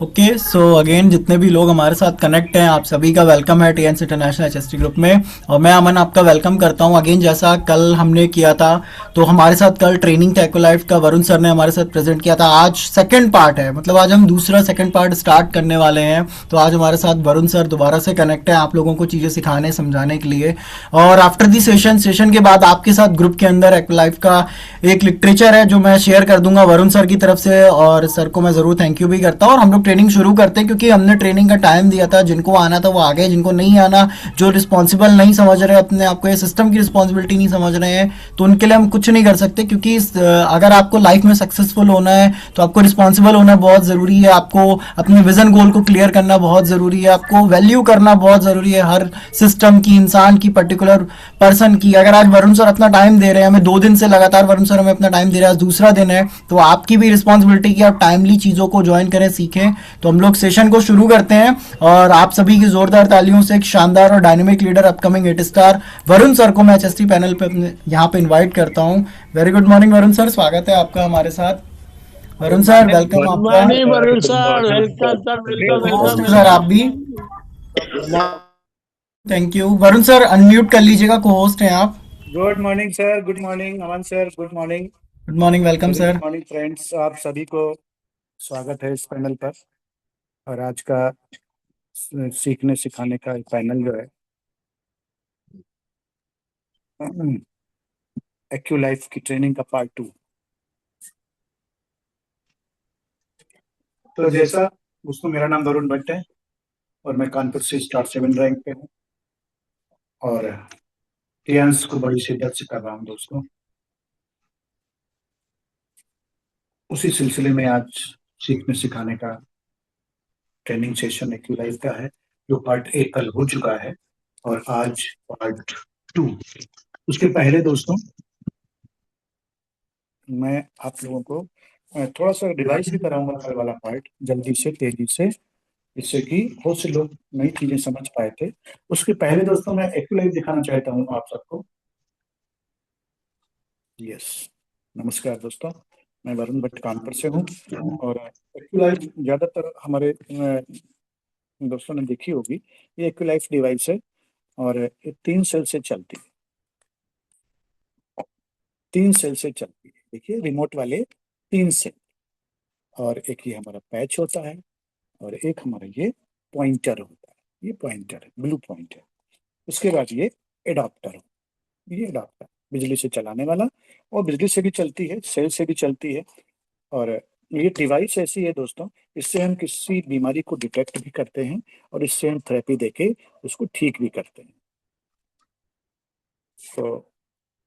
Okay so again जितने भी लोग हमारे साथ कनेक्ट हैं आप सभी का वेलकम है टीएंस इंटरनेशनल एचएसटी ग्रुप में। और मैं अमन आपका वेलकम करता हूं अगेन। जैसा कल हमने किया था तो हमारे साथ कल ट्रेनिंग टेको लाइफ का वरुण सर ने हमारे साथ प्रेजेंट किया था। आज सेकंड पार्ट है, मतलब आज हम दूसरा सेकंड पार्ट स्टार्ट करने वाले हैं। तो आज हमारे साथ वरुण सर दोबारा से कनेक्ट है आप लोगों को चीज़ें सिखाने समझाने के लिए। और आफ्टर दी सेशन के बाद आपके साथ ग्रुप के अंदर एक्व लाइफ का एक लिटरेचर है जो मैं शेयर कर दूंगा वरुण सर की तरफ से, और सर को मैं ज़रूर थैंक यू भी करता हूँ। और हम लोग ट्रेनिंग शुरू करते हैं क्योंकि हमने ट्रेनिंग का टाइम दिया था। जिनको आना था वो आ गए, जिनको नहीं आना, जो रिस्पॉन्सिबल नहीं समझ रहे अपने आपको, ये सिस्टम की रिस्पॉन्सिबिलिटी नहीं समझ रहे हैं, तो उनके लिए हम कुछ नहीं कर सकते। क्योंकि अगर आपको लाइफ में सक्सेसफुल होना है तो आपको रिस्पॉन्सिबल होना बहुत ज़रूरी है। आपको अपने विजन गोल को क्लियर करना बहुत ज़रूरी है। आपको वैल्यू करना बहुत ज़रूरी है हर सिस्टम की, इंसान की, पर्टिकुलर पर्सन की। अगर आज वरुण सर अपना टाइम दे रहे हैं हमें, 2 दिन से लगातार वरुण सर हमें अपना टाइम दे रहे हैं, आज दूसरा दिन है, तो आपकी भी रिस्पॉन्सिबिलिटी की आप टाइमली चीज़ों को ज्वाइन करें, सीखें। तो हम लोग सेशन को शुरू करते हैं और आप सभी की जोरदार तालियों से एक शानदार और dynamic leader, upcoming 8 star Varun sir को मैं एचएसटी पैनल पे अपने यहाँ पे इनवाइट करता हूँ। Very good morning Varun sir, स्वागत है आपका हमारे साथ। Varun good sir morning welcome good आपका। Morning Varun good sir, morning welcome sir, welcome host welcome हैं सर आप वेलकम। भी। Thank you Varun sir, unmute कर लीजिएगा, को होस्ट हैं आप। Good morning sir, good morning Aman sir, good morning. Good morning, welcome very good sir. Morning friends, आप सभी को स्वागत है इस पैनल पर। और आज का सीखने सिखाने का पैनल जो है एक्यू लाइफ की ट्रेनिंग का पार्ट 2। तो जैसा दोस्तों, मेरा नाम वरुण भट्ट है और मैं कानपुर से स्टार 7 रैंक पे हूँ और टीएंस को बड़ी शिद्दत से कर रहा हूँ दोस्तों। उसी सिलसिले में आज सीखने सिखाने का ट्रेनिंग सेशन एक्यू लाइफ का है, जो पार्ट 1 कल हो चुका है और आज पार्ट 2। उसके पहले दोस्तों, मैं आप लोगों को थोड़ा सा रिवाइज भी कराऊंगा कल वाला पार्ट, जल्दी से तेजी से, जिससे कि बहुत से लोग नई चीजें समझ पाए थे। उसके पहले दोस्तों, मैं एक्यू लाइफ दिखाना चाहता हूँ आप सबको। यस, नमस्कार दोस्तों, मैं वरुण भट्ट कानपुर से हूँ और एक्यू लाइफ ज्यादातर हमारे दोस्तों ने देखी होगी। ये एक्यू लाइफ डिवाइस है और ये 3 सेल से चलती है। 3 सेल से चलती है, देखिए रिमोट वाले 3 सेल। और एक ये हमारा पैच होता है और एक हमारा ये पॉइंटर होता है। ये पॉइंटर है, ब्लू पॉइंटर। उसके बाद ये एडाप्टर, ये एडाप्टर बिजली से चलाने वाला, और बिजली से भी चलती है, सेल से भी चलती है। और ये डिवाइस ऐसी है दोस्तों, इससे हम किसी बीमारी को डिटेक्ट भी करते हैं और इससे हम थेरेपी देके उसको ठीक भी करते हैं। तो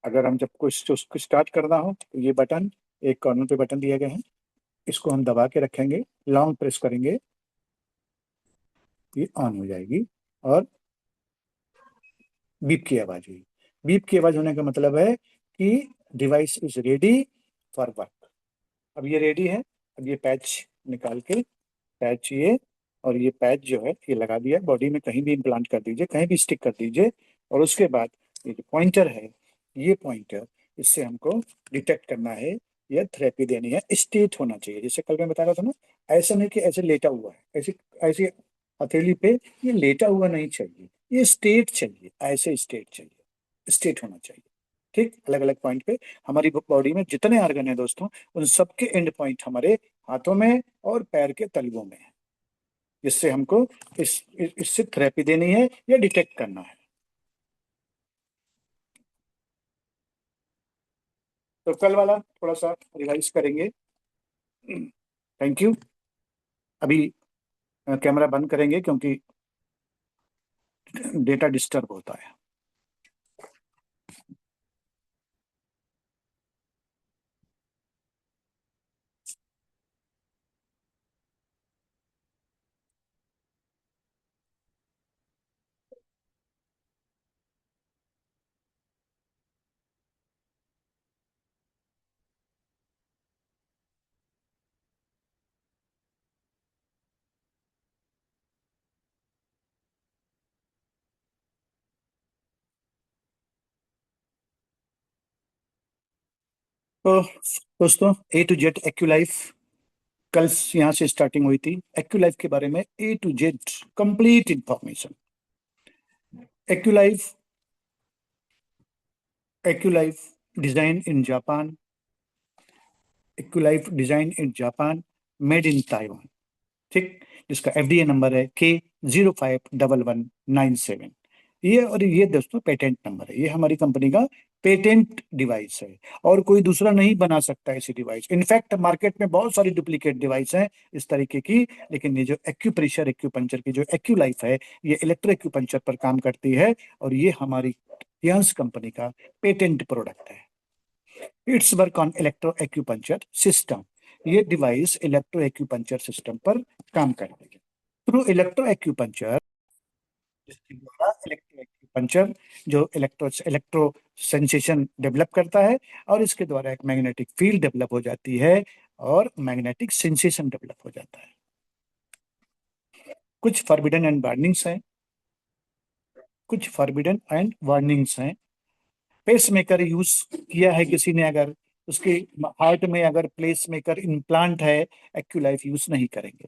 अगर हम जब कुछ उसको स्टार्ट करना हो तो ये बटन, एक कॉर्नर पे बटन दिया गया है, इसको हम दबा के रखेंगे, लॉन्ग प्रेस करेंगे, ये ऑन हो जाएगी और बीप की आवाज हुई। बीप की आवाज होने का मतलब है कि device is ready for work. अब ये रेडी है। अब ये पैच निकाल के, पैच ये, और ये पैच जो है ये लगा दिया बॉडी में, कहीं भी इम्प्लांट कर दीजिए, कहीं भी स्टिक कर दीजिए। और उसके बाद ये जो पॉइंटर है, ये पॉइंटर, इससे हमको डिटेक्ट करना है या थेरेपी देनी है। स्टेट होना चाहिए, जैसे कल मैं बता रहा था ना, ऐसा नहीं कि ऐसे लेटा हुआ है, ऐसे ऐसे हथेली पे ये लेटा हुआ नहीं चाहिए, ये स्टेट चाहिए, ऐसे स्टेट चाहिए, स्टेट होना चाहिए। ठीक, अलग अलग पॉइंट पे हमारी बॉडी में जितने ऑर्गन है दोस्तों, उन सबके एंड पॉइंट हमारे हाथों में और पैर के तलवों में है, जिससे हमको इससे थेरेपी देनी है या डिटेक्ट करना है। तो कल वाला थोड़ा सा रिवाइज करेंगे। Thank you. अभी कैमरा बंद करेंगे क्योंकि डेटा डिस्टर्ब होता है। तो दोस्तों, A to Z Acu Life कल यहाँ से स्टार्टिंग हुई थी एक्यूलाइफ के बारे में, A to Z complete information. Acculife, Acculife design in Japan, Acculife design in Japan, made in Taiwan, ठीक, जिसका एफडीए नंबर है K051197। ये और ये दोस्तों पेटेंट नंबर है, ये हमारी कंपनी का पेटेंट डिवाइस है और कोई दूसरा नहीं बना सकता ऐसी डिवाइस। इनफैक्ट मार्केट में बहुत सारी डुप्लीकेट डिवाइस हैं इस तरीके की, लेकिन ये जो एक्यूप्रेशर एक्यूपंचर की जो एक्यूलाइफ है, ये इलेक्ट्रो एक्यूपंचर पर काम करती है और ये हमारी यंस कंपनी का पेटेंट प्रोडक्ट है। It's work on electro acupuncture system, ये डिवाइस इलेक्ट्रो एक्यूपंचर सिस्टम पर काम करती है। थ्रू इलेक्ट्रो एक्यूपंचर, इसके द्वारा इलेक्ट्रो एक्यूपंचर जो इलेक्ट्रो सेंसेशन डेवलप करता है और इसके द्वारा एक मैग्नेटिक फील्ड डेवलप हो जाती है और मैग्नेटिक सेंसेशन डेवलप हो जाता है। कुछ फॉरबिडन एंड वार्निंग्स हैं, कुछ फॉरबिडन एंड वार्निंग्स हैं। पेसमेकर यूज किया है किसी ने, अगर उसके हार्ट में अगर प्लेस मेकर इम्प्लांट है, एक्यूलाइफ यूज नहीं करेंगे।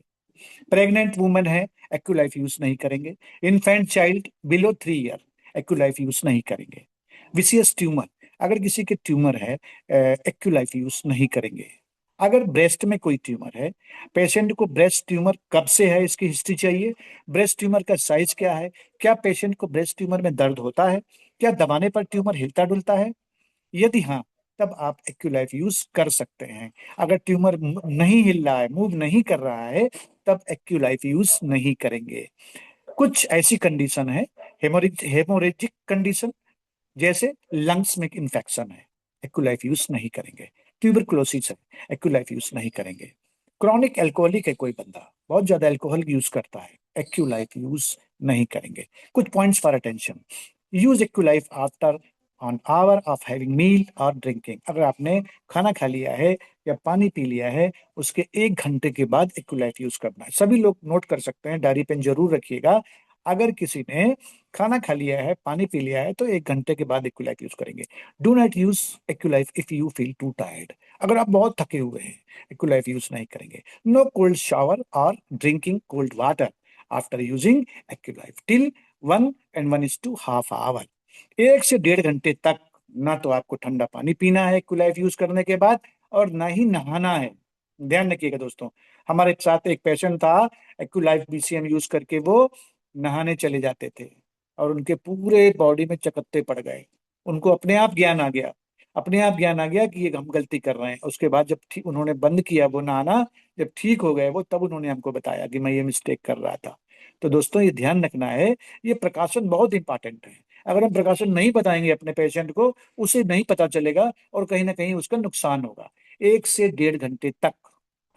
प्रेग्नेंट वुमेन है, एक्यूलाइफ यूज नहीं करेंगे। Infant child below 3 year, Acculife use नहीं करेंगे। विसियस ट्यूमर, अगर किसी के ट्यूमर है, एक्यूलाइफ यूज नहीं करेंगे। अगर ब्रेस्ट में कोई ट्यूमर है, पेशेंट को ब्रेस्ट ट्यूमर कब से है इसकी हिस्ट्री चाहिए, ब्रेस्ट ट्यूमर का साइज क्या है, क्या पेशेंट को ब्रेस्ट ट्यूमर में दर्द होता है, क्या दबाने पर ट्यूमर हिलता डुलता है, यदि हाँ तब आप एक्यूलाइफ यूज कर सकते हैं। अगर ट्यूमर नहीं हिल रहा है, मूव नहीं कर रहा है, तब एक्यूलाइफ यूज नहीं करेंगे। कुछ ऐसी कंडीशन है, हेमोरेजिक कंडीशन, जैसे लंग्स में इन्फेक्शन है, एक्यूलाइफ यूज नहीं करेंगे। ट्यूबरकुलोसिस है, एक्यूलाइफ यूज नहीं करेंगे। क्रॉनिक एल्कोहलिक है कोई बंदा, बहुत ज्यादा एल्कोहल यूज करता है, एक्यूलाइफ यूज नहीं करेंगे। कुछ points for attention, use Acculife after on hour of having meal और ड्रिंकिंग, अगर आपने खाना खा लिया है या पानी पी लिया है उसके 1 घंटे के बाद एक्यूलाइफ यूज करना है। सभी लोग नोट कर सकते हैं, डायरी पेन जरूर रखिएगा। अगर किसी ने खाना खा लिया है, पानी पी लिया है, तो 1 घंटे के बाद एक्यूलाइफ यूज करेंगे। Do not use Acculife if you feel too tired, अगर आप बहुत थके हुए हैं एक्यूलाइफ यूज नहीं करेंगे। नो कोल्ड शावर और drinking cold water after using Acculife till 1 and 1:30 hour, 1 से 1.5 घंटे तक ना तो आपको ठंडा पानी पीना है एक्यूलाइफ यूज करने के बाद और ना ही नहाना है। ध्यान रखिएगा दोस्तों, हमारे साथ एक पेशेंट था, एक्यूलाइफ बीसीएम यूज करके वो नहाने चले जाते थे और उनके पूरे बॉडी में चकत्ते पड़ गए। उनको अपने आप ज्ञान आ गया, अपने आप ज्ञान आ गया कि ये हम गलती कर रहे हैं। उसके बाद जब ठीक उन्होंने बंद किया वो नहाना, जब ठीक हो गए वो, तब उन्होंने हमको बताया कि मैं ये मिस्टेक कर रहा था। तो दोस्तों ये ध्यान रखना है, ये प्रकाशन बहुत इंपॉर्टेंट है। अगर हम प्रकाशन नहीं बताएंगे अपने पेशेंट को, उसे नहीं पता चलेगा और कहीं ना कहीं उसका नुकसान होगा। 1 से 1.5 घंटे तक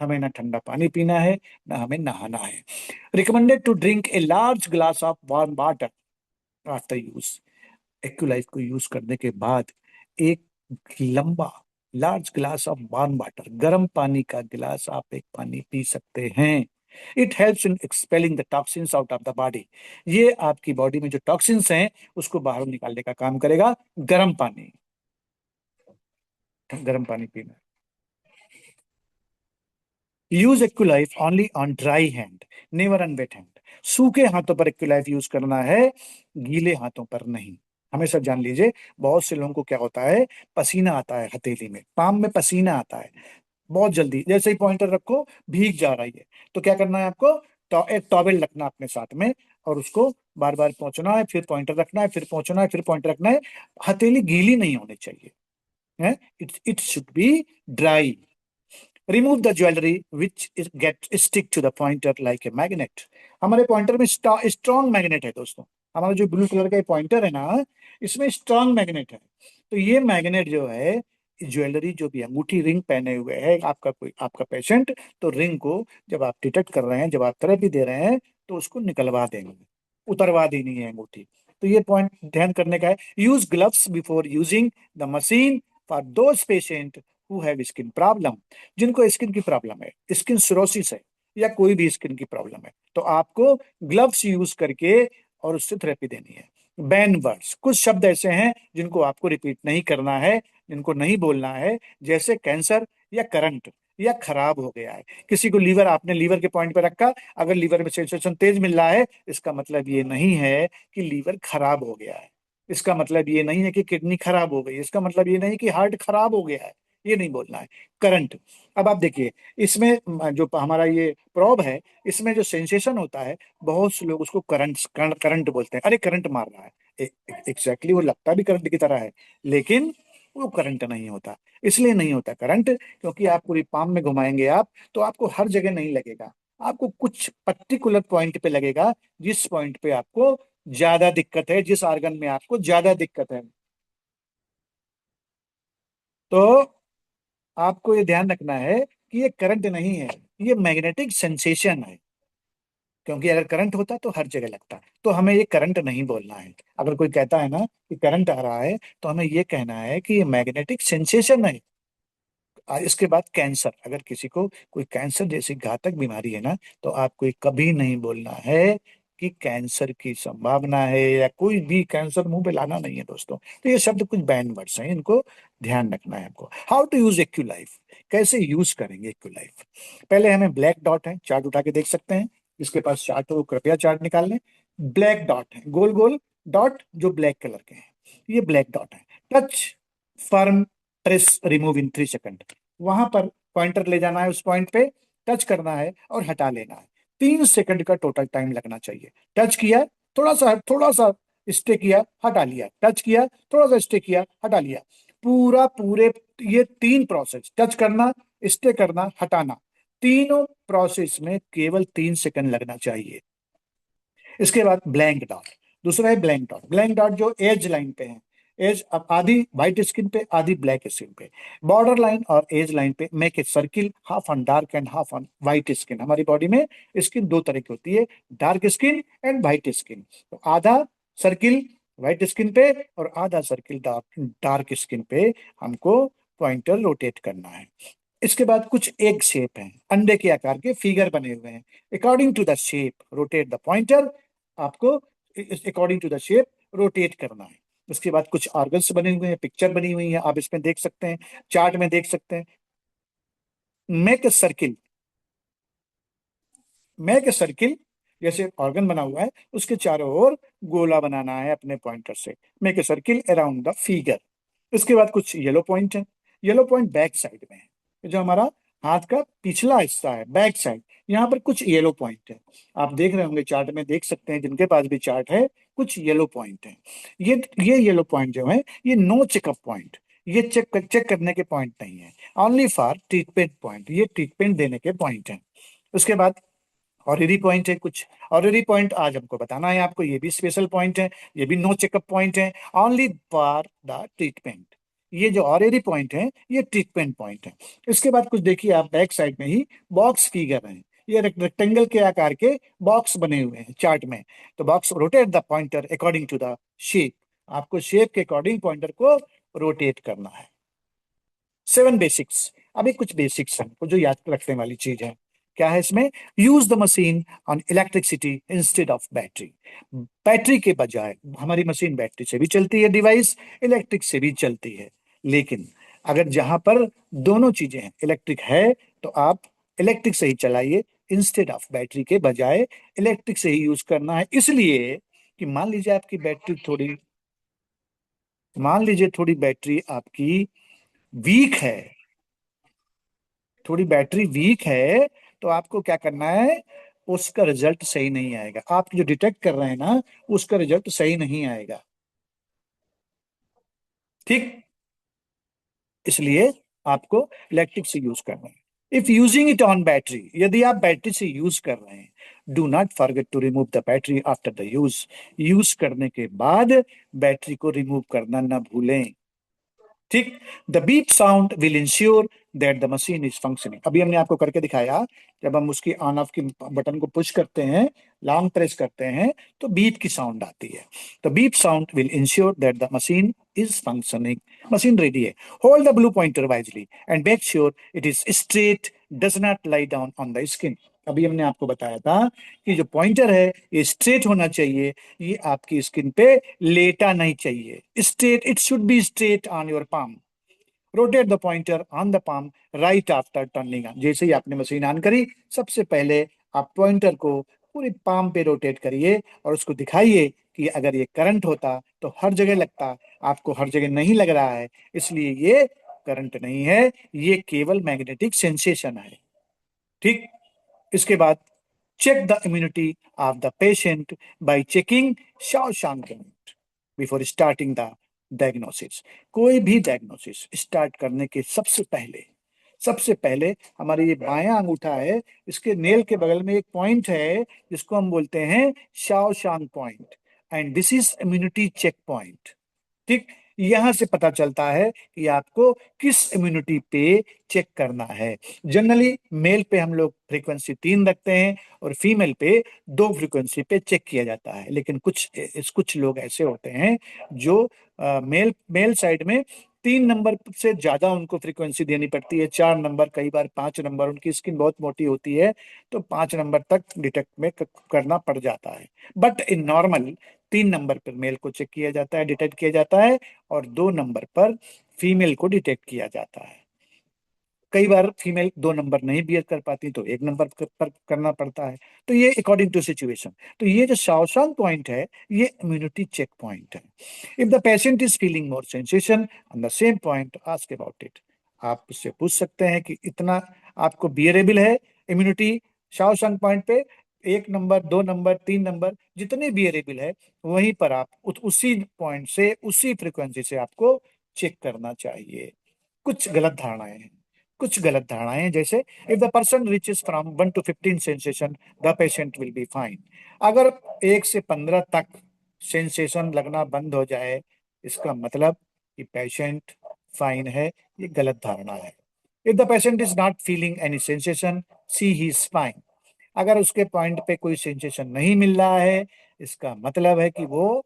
हमें ना ठंडा पानी पीना है, ना हमें नहाना है। Recommended to drink a large glass of warm water after use, Acculife को यूज करने के बाद एक लंबा large glass of warm water, गर्म पानी का गिलास आप एक पानी पी सकते हैं। It helps in expelling the toxins out of the body, ये आपकी बॉडी में जो टॉक्सिन्स हैं उसको बाहर निकालने का काम करेगा गर्म पानी, गर्म पानी पीना। Use Acculife only on dry hand, never on wet hand, सूखे हाथों पर एक्यूलाइफ यूज करना है, गीले हाथों पर नहीं। हमेशा जान लीजिए, बहुत से लोगों को क्या होता है, पसीना आता है हथेली में, पाम में पसीना आता है बहुत जल्दी, जैसे ही पॉइंटर रखो भीग जा रही है, तो क्या करना है आपको, एक टॉवेल रखना अपने साथ में और उसको बार बार पोंछना है, फिर पॉइंटर रखना है, फिर पोंछना है, फिर पॉइंटर रखना है। हथेली गीली नहीं होनी चाहिए, है, it should be dry. Remove the jewellery which get stick to the pointer like a magnet, हमारे पॉइंटर में स्ट्रॉन्ग मैग्नेट है दोस्तों। हमारा जो ब्लू कलर का पॉइंटर है ना, इसमें स्ट्रॉन्ग मैग्नेट है। तो ये मैग्नेट जो है, ज्वेलरी जो भी अंगूठी रिंग पहने हुए है आपका कोई आपका पेशेंट, तो रिंग को जब आप डिटेक्ट कर रहे हैं, जब आप थेरेपी दे रहे हैं, तो उसको निकलवा देंगे, उतरवा देनी है अंगूठी। तो ये पॉइंट ध्यान करने का है। Use gloves before using the machine for those patient who have skin problem, जिनको स्किन की प्रॉब्लम है, स्किन सिरोसिस है या कोई भी स्किन की प्रॉब्लम है, तो आपको ग्लव्स यूज करके और उससे थेरेपी देनी है। बैन वर्ड्स, कुछ शब्द ऐसे हैं जिनको आपको रिपीट नहीं करना है, जिनको नहीं बोलना है, जैसे कैंसर या करंट, या खराब हो गया है। किसी को लीवर, आपने लीवर के पॉइंट पे रखा, अगर लीवर में सेंसेशन तेज मिल रहा है, इसका मतलब ये नहीं है कि लीवर खराब हो गया है। इसका मतलब ये नहीं है कि किडनी खराब हो गई, इसका मतलब ये नहीं कि हार्ट खराब हो गया है। ये नहीं बोलना है। करंट, अब आप देखिए, इसमें जो हमारा ये प्रोब है, इसमें जो सेंसेशन होता है, बहुत से लोग उसको करंट करंट बोलते हैं। अरे करंट मार रहा है, एग्जैक्टली वो लगता भी करंट की तरह है, लेकिन वो करंट नहीं होता। इसलिए नहीं होता करंट, क्योंकि आप पूरी पाम में घुमाएंगे आप, तो आपको हर जगह नहीं लगेगा, आपको कुछ पर्टिकुलर पॉइंट पे लगेगा, जिस पॉइंट पे आपको ज्यादा दिक्कत है, जिस ऑर्गन में आपको ज्यादा दिक्कत है। तो आपको ये ध्यान रखना है कि ये करंट नहीं है, ये मैग्नेटिक सेंसेशन है। क्योंकि अगर करंट होता तो हर जगह लगता, तो हमें ये करंट नहीं बोलना है। अगर कोई कहता है ना कि करंट आ रहा है, तो हमें ये कहना है कि ये मैग्नेटिक सेंसेशन है। इसके बाद कैंसर, अगर किसी को कोई कैंसर जैसी घातक बीमारी है ना, तो आपको ये कभी नहीं बोलना है कि कैंसर की संभावना है, या कोई भी कैंसर मुंह पे लाना नहीं है दोस्तों। तो ये शब्द कुछ बैन वर्ड्स हैं, इनको ध्यान रखना है आपको। हाउ टू यूज एक्यूलाइफ, कैसे यूज करेंगे एक्यूलाइफ। पहले हमें ब्लैक डॉट है, चार्ट उठा के देख सकते हैं, जिसके पास चार्ट हो कृपया चार्ट निकाल लें। ब्लैक डॉट है, गोल गोल डॉट जो ब्लैक कलर के हैं, ये ब्लैक डॉट है। Touch, firm, press, remove in 3 second. वहां पर पॉइंटर ले जाना है, उस पॉइंट पे टच करना है और हटा लेना है। 3 सेकंड का टोटल टाइम लगना चाहिए। टच किया, थोड़ा सा स्टे किया, हटा लिया, टच किया, थोड़ा सा स्टे किया, हटा लिया। पूरा पूरे ये 3 प्रोसेस, टच करना, स्टे करना, हटाना, तीनों प्रोसेस में केवल 3 सेकंड लगना चाहिए। इसके बाद ब्लैंक डॉट, दूसरा है ब्लैंक डॉट। ब्लैंक डॉट जो एज लाइन पे है, एज अब आधी व्हाइट स्किन पे, आधी ब्लैक स्किन पे, बॉर्डर लाइन और एज लाइन पे make a circle, half on dark and half on white skin. हमारी बॉडी में स्किन 2 तरह की होती है, dark skin and white skin. तो आधा सर्किल व्हाइट स्किन पे और आधा सर्किल डार्क डार्क स्किन पे हमको पॉइंटर रोटेट करना है। इसके बाद कुछ एग शेप हैं, अंडे के आकार के फिगर बने हुए हैं। According to the shape rotate the pointer, आपको according to the shape rotate करना है। उसके बाद कुछ ऑर्गन्स बने हुए हैं, पिक्चर बनी हुई है, आप इसमें देख सकते हैं, चार्ट में देख सकते हैं। Make a circle, make a circle, जैसे ऑर्गन बना हुआ है, उसके चारों ओर गोला बनाना है अपने पॉइंटर से। Make a circle around the figure. इसके बाद कुछ येलो पॉइंट है, येलो पॉइंट बैक साइड में है, ये जो हमारा हाथ का पिछला हिस्सा है, बैक साइड, यहाँ पर कुछ येलो पॉइंट है। आप देख रहे होंगे चार्ट में, देख सकते हैं, जिनके पास भी चार्ट है, कुछ येलो पॉइंट है। ये येलो पॉइंट जो है, ये नो चेकअप पॉइंट, ये चेक करने के पॉइंट नहीं है, ओनली फॉर ट्रीटमेंट पॉइंट, ये ट्रीटमेंट देने के पॉइंट है। उसके बाद ऑलरेडी पॉइंट है कुछ, ऑलरेडी पॉइंट आज हमको बताना है आपको, ये भी स्पेशल पॉइंट है, ये भी नो चेकअप पॉइंट है, ओनली फॉर द ट्रीटमेंट। ये जो ऑलरेडी पॉइंट है, ये ट्रीटमेंट पॉइंट है। इसके बाद कुछ देखिए आप, बैक साइड में ही बॉक्स फिगर है, ये रेक्टेंगल के आकार के बॉक्स बने हुए हैं चार्ट में। तो box rotate the pointer according to the shape, आपको शेप के अकॉर्डिंग पॉइंटर को रोटेट करना है। 7 बेसिक्स, अभी कुछ बेसिक्स हैं जो याद रखने वाली चीज है। क्या है इसमें, use the machine on electricity instead of battery. Battery के बजाय, हमारी मशीन बैटरी से भी चलती है, डिवाइस इलेक्ट्रिक से भी चलती है, लेकिन अगर जहां पर दोनों चीजें हैं, इलेक्ट्रिक है, तो आप इलेक्ट्रिक से ही चलाइए, इंस्टेड ऑफ बैटरी के बजाय इलेक्ट्रिक से ही यूज करना है। इसलिए कि मान लीजिए आपकी बैटरी थोड़ी, मान लीजिए थोड़ी बैटरी आपकी वीक है, थोड़ी बैटरी वीक है, तो आपको क्या करना है, उसका रिजल्ट सही नहीं आएगा, आप जो डिटेक्ट कर रहे हैं ना, उसका रिजल्ट सही नहीं आएगा। ठीक, इसलिए आपको इलेक्ट्रिक से यूज करना है। If using it on battery, यदि आप बैटरी से यूज कर रहे हैं, do not forget to remove the battery after the use. Use करने के बाद बैटरी को रिमूव करना ना भूलें। ठीक, the beep sound will ensure that the machine is functioning. अभी हमने आपको करके दिखाया, जब हम उसकी ऑन ऑफ की बटन को पुश करते हैं, लॉन्ग प्रेस करते हैं, तो बीप की साउंड आती है। तो beep sound will ensure that the machine is functioning, machine ready है। Hold the blue pointer wisely and make sure it is straight, does not lie down on the skin. अभी हमने आपको बताया था कि जो पॉइंटर है, ये स्ट्रेट होना चाहिए, ये आपकी स्किन पे लेटा नहीं चाहिए, straight, it should be straight on your palm. Rotate the pointer on the palm right after turning on. जैसे ही आपने मशीन ऑन करी, सबसे पहले आप पॉइंटर को पूरी पाम पे रोटेट करिए और उसको दिखाइए कि अगर ये करंट होता तो हर जगह लगता, आपको हर जगह नहीं लग रहा है, इसलिए ये करंट नहीं है, ये केवल मैग्नेटिक सेंसेशन है। ठीक। इसके बाद check the immunity of the patient by checking Shawshank count before starting the diagnosis। कोई भी डायग्नोसिस स्टार्ट करने के सबसे पहले हमारे ये बायां अंगूठा है, इसके नेल के बगल में एक पॉइंट है जिसको हम बोलते हैं Shaoshang point, and this is immunity check point. ठीक। यहां से पता चलता है कि आपको किस इम्यूनिटी पे चेक करना है। जनरली मेल पे हम लोग फ्रीक्वेंसी 3 रखते हैं और फीमेल पे 2 फ्रीक्वेंसी पे चेक किया जाता है, लेकिन कुछ लोग ऐसे होते हैं जो मेल मेल साइड में 3 नंबर से ज्यादा उनको फ्रीक्वेंसी देनी पड़ती है, 4 नंबर, कई बार 5 नंबर, उनकी स्किन बहुत मोटी होती है तो 5 नंबर तक डिटेक्ट में करना पड़ जाता है। बट इन नॉर्मल 3 नंबर पर मेल को चेक किया जाता है, डिटेक्ट किया जाता है, और 2 नंबर पर फीमेल को डिटेक्ट किया जाता है। कई बार फीमेल 2 नंबर नहीं बियर कर पाती तो 1 नंबर पर करना पड़ता है। तो ये अकॉर्डिंग टू सिचुएशन। तो ये जो शाओशांग पॉइंट है, ये इम्यूनिटी चेक पॉइंट है। If the patient is feeling more sensation on the same point, ask about it. आप उससे पूछ सकते हैं कि इतना आपको बियरेबल है इम्यूनिटी शाओशांग पॉइंट पे, 1 नंबर, 2 नंबर, 3 नंबर, जितने बियरेबल है वहीं पर आप उसी पॉइंट से, उसी फ्रिक्वेंसी से आपको चेक करना चाहिए। कुछ गलत धारणाएं हैं, कुछ गलत धारणाएं हैं, जैसे if the person reaches from 1 to 15 sensation the patient will be fine. अगर 1 से 15 तक सेंसेशन लगना बंद हो जाए, इसका मतलब कि पेशेंट फाइन है, ये गलत धारणा है। If the patient is not feeling any sensation, see he is fine. अगर उसके पॉइंट पे कोई सेंसेशन नहीं मिल रहा है, इसका मतलब है कि वो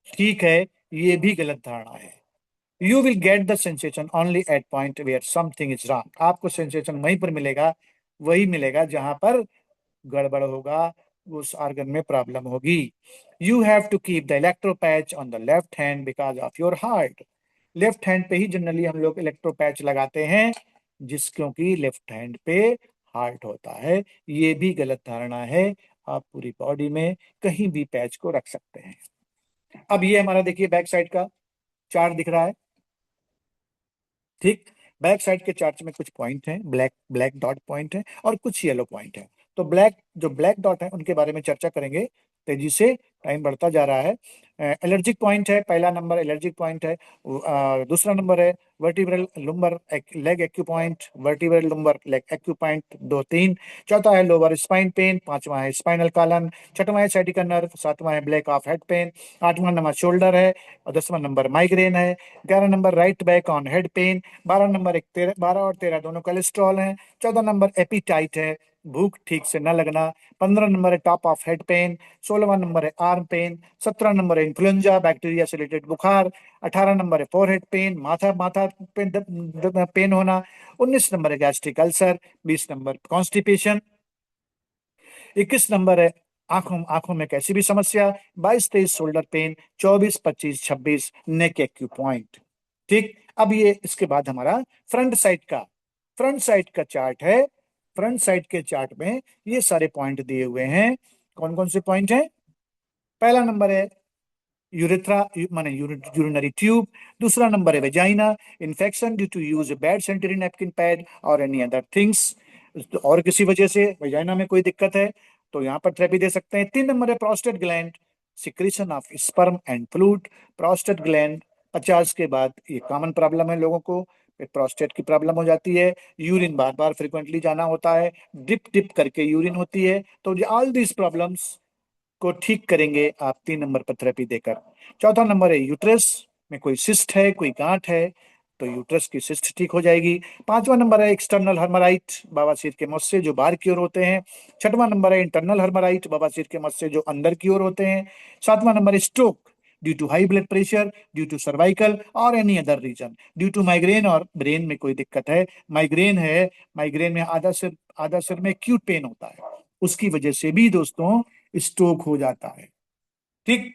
ठीक है, ये भी गलत धारणा है। You will get the sensation only at point where something is wrong. आपको सेंसेशन वहीं पर मिलेगा, वही मिलेगा जहां पर गड़बड़ होगा, उस ऑर्गन में प्रॉब्लम होगी। You have to keep the electro patch on the left hand because of your heart. Left hand पे ही जनरली हम लोग इलेक्ट्रो पैच लगाते हैं, क्योंकि लेफ्ट हैंड पे हार्ट होता है। ये भी गलत धारणा है। आप पूरी बॉडी में कहीं भी पैच को रख सकते हैं। अब ये हमारा देखिए बैक साइड का चार्ट दिख रहा है। ठीक। बैक साइड के चार्ट में कुछ पॉइंट हैं, ब्लैक ब्लैक डॉट पॉइंट है और कुछ येलो पॉइंट है। तो जो ब्लैक डॉट है उनके बारे में चर्चा करेंगे तेजी से, टाइम बढ़ता जा रहा है। एलर्जिक पॉइंट है, पहला नंबर एलर्जिक पॉइंट है। दूसरा नंबर है vertebral lumbar leg acu point, vertebral lumbar leg acu point 2 3। चौथा है लोअर स्पाइन पेन, पांचवा है स्पाइनल कॉलन, छठवां है साइटिका नर्व, सातवां है ब्लैक ऑफ हेड पेन, आठवां नंबर शोल्डर है, और 10वां नंबर माइग्रेन है। 11 number right back on head pen, 12 number 12 और 13 दोनों कोलेस्ट्रॉल हैं। 14 नंबर एपीटाइट है, भूख ठीक से न लगना। 15 नंबर है टॉप ऑफ हेड पेन। 16वां नंबर है आर्म पेन। 17 नंबर है इन्फ्लुएंजा बैक्टीरिया से रिलेटेड बुखार। 18 नंबर है फोरहेड पेन, माथा माथा पेन, पेन होना। 19 नंबर है gastric ulcer. 20 number constipation. 21 number है आंखों आंखों में कैसी भी समस्या। 22 23 शोल्डर पेन। 24 25 26 नेक एक्यू पॉइंट। ठीक। अब ये इसके बाद हमारा फ्रंट साइड का चार्ट है। फ्रंट साइड के चार्ट में ये सारे पॉइंट दिए हुए हैं। कौन कौन से पॉइंट हैं? पहला नंबर है यूरेथ्रा माने यूरिनरी ट्यूब। दूसरा नंबर है vagina, infection due to use bad sanitary napkin pad और एनी अदर थिंग्स। और किसी वजह से वेजाइना में कोई दिक्कत है तो यहाँ पर थेरेपी दे सकते हैं। 3 नंबर है prostate gland, secretion of sperm and fluid. Prostate gland 50 के बाद ये कॉमन प्रॉब्लम है लोगों को, प्रोस्टेट की प्रॉब्लम हो जाती है। यूरिन बार बार फ्रिक्वेंटली जाना होता है, डिप डिप करके यूरिन होती है। तो ऑल दीज प्रॉब्लम्स को ठीक करेंगे आप 3 नंबर पर थेरेपी देकर। चौथा नंबर है यूट्रस में कोई सिस्ट है, कोई गांठ है, तो यूट्रस की सिस्ट ठीक हो जाएगी। 5वां नंबर है एक्सटर्नल हर्मराइट, बवासीर के मस्से जो बाहर की ओर होते हैं। 6वां नंबर है इंटरनल हर्मराइट, बवासीर के मस्से जो अंदर की ओर होते हैं। 7वां नंबर है stroke due to high blood pressure, due to cervical और any other reason, due to migraine और ब्रेन में कोई दिक्कत है। माइग्रेन है, माइग्रेन में आधा सिर में एक्यूट पेन होता है, उसकी वजह से भी दोस्तों स्ट्रोक हो जाता है। ठीक।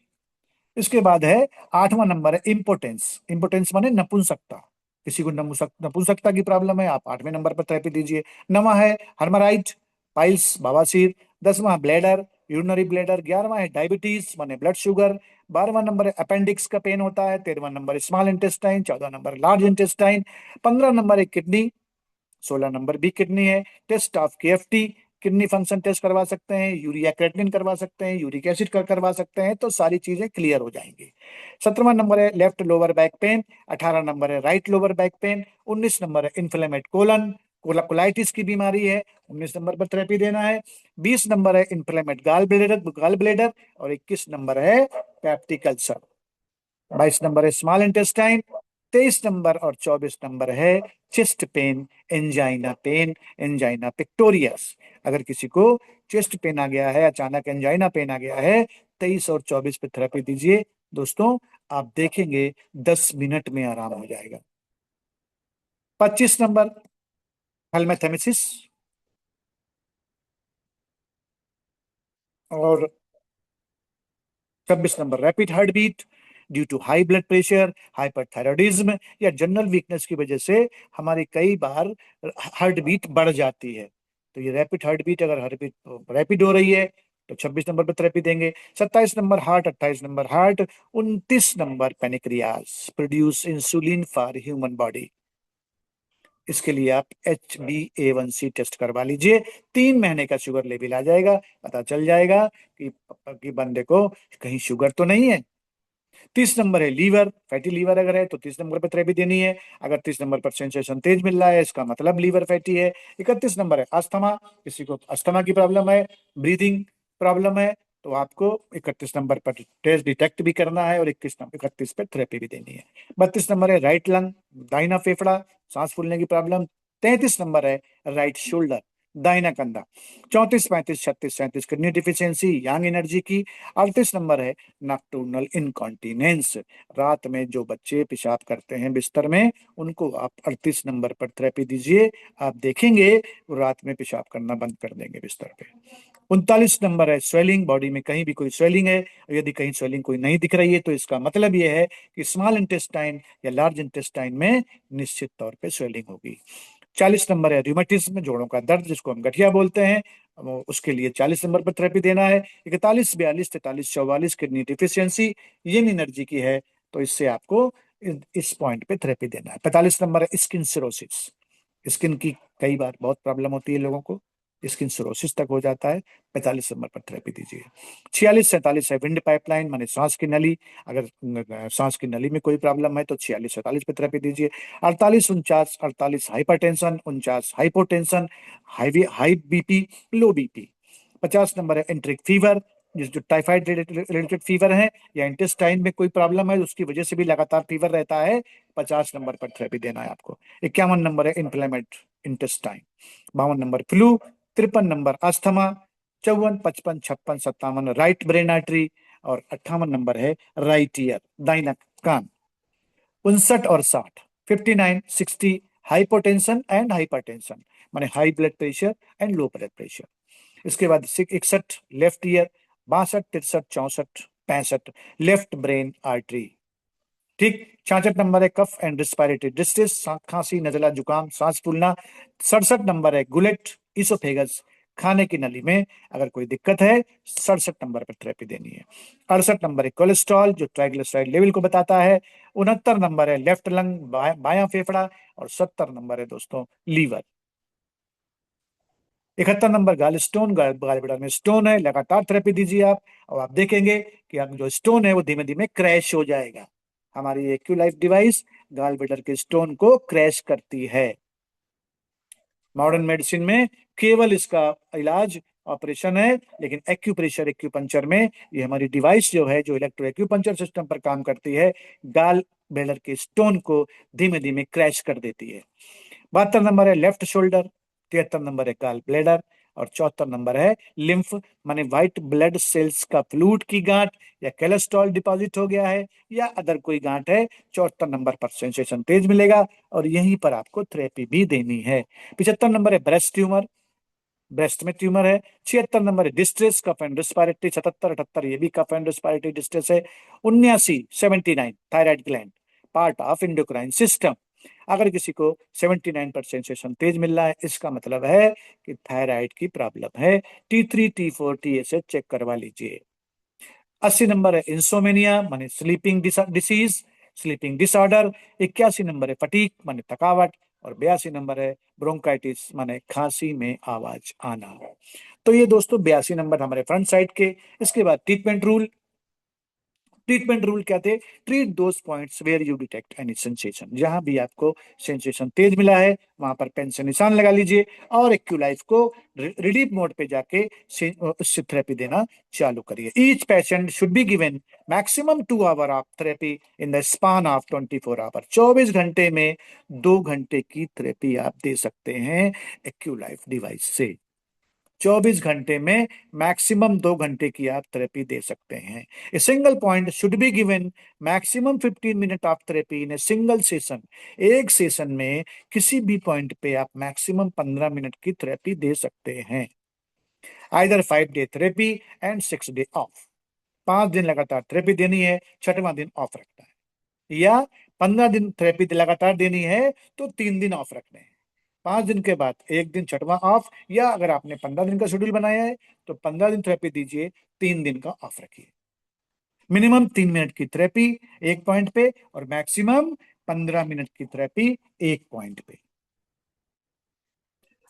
इसके बाद है 8वां नंबर है इम्पोटेंस। इम्पोटेंस माने नपुंसकता। किसी को नपुंसकता की प्रॉब्लम है, आप 8वें नंबर पर थेरेपी दीजिए। 9वां है हर्मराइट, पाइल्स, बवासीर। 10वां ब्लैडर, यूरिनरी ब्लैडर। 11वां है डायबिटीज माने ब्लड शुगर। 12वां नंबर है अपेंडिक्स का पेन होता है। 13वां नंबर स्मॉल इंटेस्टाइन। 14वां नंबर लार्ज इंटेस्टाइन। 15 नंबर है किडनी। 16 नंबर बी किडनी है। Test of KFT, kidney function test करवा सकते हैं, यूरिया क्रेटिनिन करवा सकते हैं, यूरिक एसिड करवा सकते हैं, तो सारी चीजें क्लियर हो जाएंगी। 17वां नंबर है left lower back pain. 18 number है right lower back pain. 19 number है इन्फ्लेमेट कोलन, कोलाइटिस की बीमारी है, 19 नंबर पर थेरेपी देना है। 20 नंबर है इन्फ्लेमेट गाल ब्लेडर और 21 नंबर है पेप्टिक अल्सर। 22 नंबर है स्मॉल इंटेस्टाइन। 23 नंबर और 24 नंबर है चेस्ट पेन, एंजाइना पिक्टोरियस। अगर किसी को चेस्ट पेन आ गया है, अचानक एंजाइना पेन आ गया है, 23 और 24 पे थेरेपी दीजिए दोस्तों। आप देखेंगे 10 मिनट में आराम हो जाएगा। 25 नंबर हेलमेथेमेसिस और 26 number rapid heart beat due to high blood pressure, hyperthyroidism या जनरल वीकनेस की वजह से हमारी कई बार हार्ट बीट बढ़ जाती है। तो ये रैपिड हार्ट बीट, अगर हार्ट बीट रैपिड हो रही है तो 26 नंबर पर थेरेपी देंगे। 27 number heart, 28 number heart, 29 number pancreas produce insulin for human body. इसके लिए आप HbA1c टेस्ट करवा लीजिए। 3 महीने का शुगर लेवल आ जाएगा, पता चल जाएगा कि बंदे को कहीं शुगर तो नहीं है। 30 नंबर है लीवर, फैटी लीवर अगर है तो 30 नंबर पर थेरेपी देनी है। अगर 30 नंबर पर सेंसेशन तेज मिल रहा है, इसका मतलब लीवर फैटी है। 31 नंबर है अस्थमा, किसी को अस्थमा की प्रॉब्लम है, ब्रीदिंग प्रॉब्लम है, तो आपको 31 नंबर पर टेस्ट डिटेक्ट भी करना है और 31 पर थेरेपी भी देनी है। 32 नंबर है राइट लंग, दाहिना फेफड़ा, सांस फूलने की प्रॉब्लम। 33 नंबर है राइट शोल्डर, दाहिना कंधा। 34, 35, 36, 37 किडनी डिफिशियंसी, यंग एनर्जी की। 38 नंबर है नॉक्टर्नल इनकॉन्टिनेंस, रात में जो बच्चे पेशाब करते हैं बिस्तर में, उनको आप 38 नंबर पर थेरेपी दीजिए। आप देखेंगे वो रात में पेशाब करना बंद कर देंगे बिस्तर पे। 39 नंबर है स्वेलिंग, बॉडी में कहीं भी कोई स्वेलिंग है, यदि कहीं स्वेलिंग कोई नहीं दिख रही है तो इसका मतलब यह है कि स्मॉल इंटेस्टाइन या लार्ज इंटेस्टाइन में निश्चित तौर पे स्वेलिंग होगी। 40 नंबर है रूमेटिज्म, जोड़ों का दर्द जिसको हम गठिया बोलते हैं, उसके लिए 40 नंबर पर थेरेपी देना है। 41, 42, 43, 44 किडनी डिफिशियंसी, यंग एनर्जी की है, तो इससे आपको इस पॉइंट पे थेरेपी देना है। 45 नंबर है स्किन सिरोसिस, स्किन की कई बार बहुत प्रॉब्लम होती है लोगों को, स्किन सिरोसिस तक हो जाता है, 45 नंबर पर थेरेपी दीजिए। 46, 47 है विंड पाइपलाइन माने सांस की नली, अगर सांस की नली में कोई प्रॉब्लम है तो 46, 47 पे थेरेपी दीजिए। 48, 49, 48 हाइपरटेंशन, 49 हाइपोटेंशन, हाई बीपी, लो बीपी। 50 नंबर है एंट्रिक फीवर, जिस जो टाइफाइड रिलेटेड फीवर है या इंटेस्टाइन में कोई प्रॉब्लम है उसकी वजह से भी लगातार फीवर रहता है, 50 नंबर पर थेरेपी देना है आपको। 51 नंबर है inflamed intestine. 52 number flu. 53 number asthma. 54, 55, 56, 57 right brain artery. और 58 नंबर है राइट ईयर, दाहिना कान। 59 और 60, 59, 60 हाइपोटेंशन एंड हाइपरटेंशन माने high blood pressure and low blood pressure. इसके बाद 61 left ear. 62, 63, 64, 65 left brain artery. ठीक। 66 नंबर है कफ एंड रिस्पायरेटरी डिस्ट्रेस, खांसी, नजला, जुकाम, सांस फूलना। 67 नंबर है गुलेट इसोफेगस, खाने की नली में अगर कोई दिक्कत है, 67 नंबर पर थेरेपी देनी है। 68 नंबर है कोलेस्ट्रॉल, जो ट्राइग्लिसराइड लेवल को बताता है। 69 नंबर है लेफ्ट लंग, बायां फेफड़ा। और 70 नंबर है दोस्तों लीवर। 71 नंबर गाल स्टोन, गाल में स्टोन है, लगातार थेरेपी दीजिए आप, और आप देखेंगे कि आप जो स्टोन है वो धीमे धीमे क्रैश हो जाएगा। हमारी acu life device gall bladder के स्टोन को क्रैश करती है। मॉडर्न मेडिसिन में केवल इसका इलाज ऑपरेशन है, लेकिन एक्यूप्रेशर एक्यूपंचर में ये हमारी डिवाइस जो है, जो इलेक्ट्रो एक्यूपंचर सिस्टम पर काम करती है, गाल ब्लैडर के स्टोन को धीमे धीमे क्रैश कर देती है। 72 नंबर है लेफ्ट शोल्डर। 73 नंबर है गाल ब्लैडर। और 74 नंबर है लिम्फ, माने व्हाइट ब्लड सेल्स का फ्लूइड की गांठ, या कोलेस्ट्रॉल डिपॉजिट हो गया है, या अदर कोई गांठ है। 74 नंबर पर सेंसेशन तेज मिलेगा और यहीं पर आपको थेरेपी भी देनी है। 75 नंबर है ब्रेस्ट ट्यूमर, ब्रेस्ट में ट्यूमर है। 76 नंबर है डिस्ट्रेस कफ एंड रिस्पायरेटरी। 77, 78 ये भी कफ एंड रिस्पायरेटरी डिस्ट्रेस है। 79, 79 thyroid gland, part of endocrine system. अगर किसी को 79% सेंसेशन तेज मिल रहा है, इसका मतलब है कि थायराइड की प्रॉब्लम है। T3 T4 TSH चेक करवा लीजिए। 80 नंबर है इंसोमेनिया माने sleeping disease, sleeping disorder. 81 number है फटीक माने थकावट। और 82 नंबर है ब्रोंकाइटिस माने खांसी में आवाज आना। तो ये दोस्तों 82 नंबर हमारे फ्रंट साइड के। इसके बाद ट्रीटमेंट रूल। ट्रीटमेंट रूल क्या थे? Treat those points where you detect any sensation. जहां भी आपको सेंसेशन तेज मिला है वहां पर पेन से निशान लगा लीजिए और एक्यूलाइफ को रिलीफ मोड पे जाके उससे थेरेपी देना चालू करिए। Each patient should be given maximum 2 hour of therapy in the span of 24 hour. 24 घंटे में 2 घंटे की थेरेपी आप दे सकते हैं एक्यूलाइफ डिवाइस से। 24 घंटे में मैक्सिमम 2 घंटे की आप थेरेपी दे सकते हैं। A single point should be given maximum 15 minute of therapy in a single session. एक सेशन में किसी भी पॉइंट पे आप मैक्सिमम 15 मिनट की थेरेपी दे सकते हैं। Either 5 day therapy and 6 day of. 5 दिन लगातार थेरेपी देनी है, छठवां दिन ऑफ रखना है। या 15 दिन थेरेपी लगातार देनी है तो 3 दिन ऑफ रखने हैं। 5 दिन के बाद एक दिन छठवां ऑफ। या अगर आपने 15 दिन का शेड्यूल बनाया है तो 15 दिन थेरेपी दीजिए, 3 दिन का ऑफ रखिए। मिनिमम 3 मिनट की थेरेपी एक पॉइंट पे और मैक्सिमम 15 मिनट की थेरेपी एक पॉइंट पे।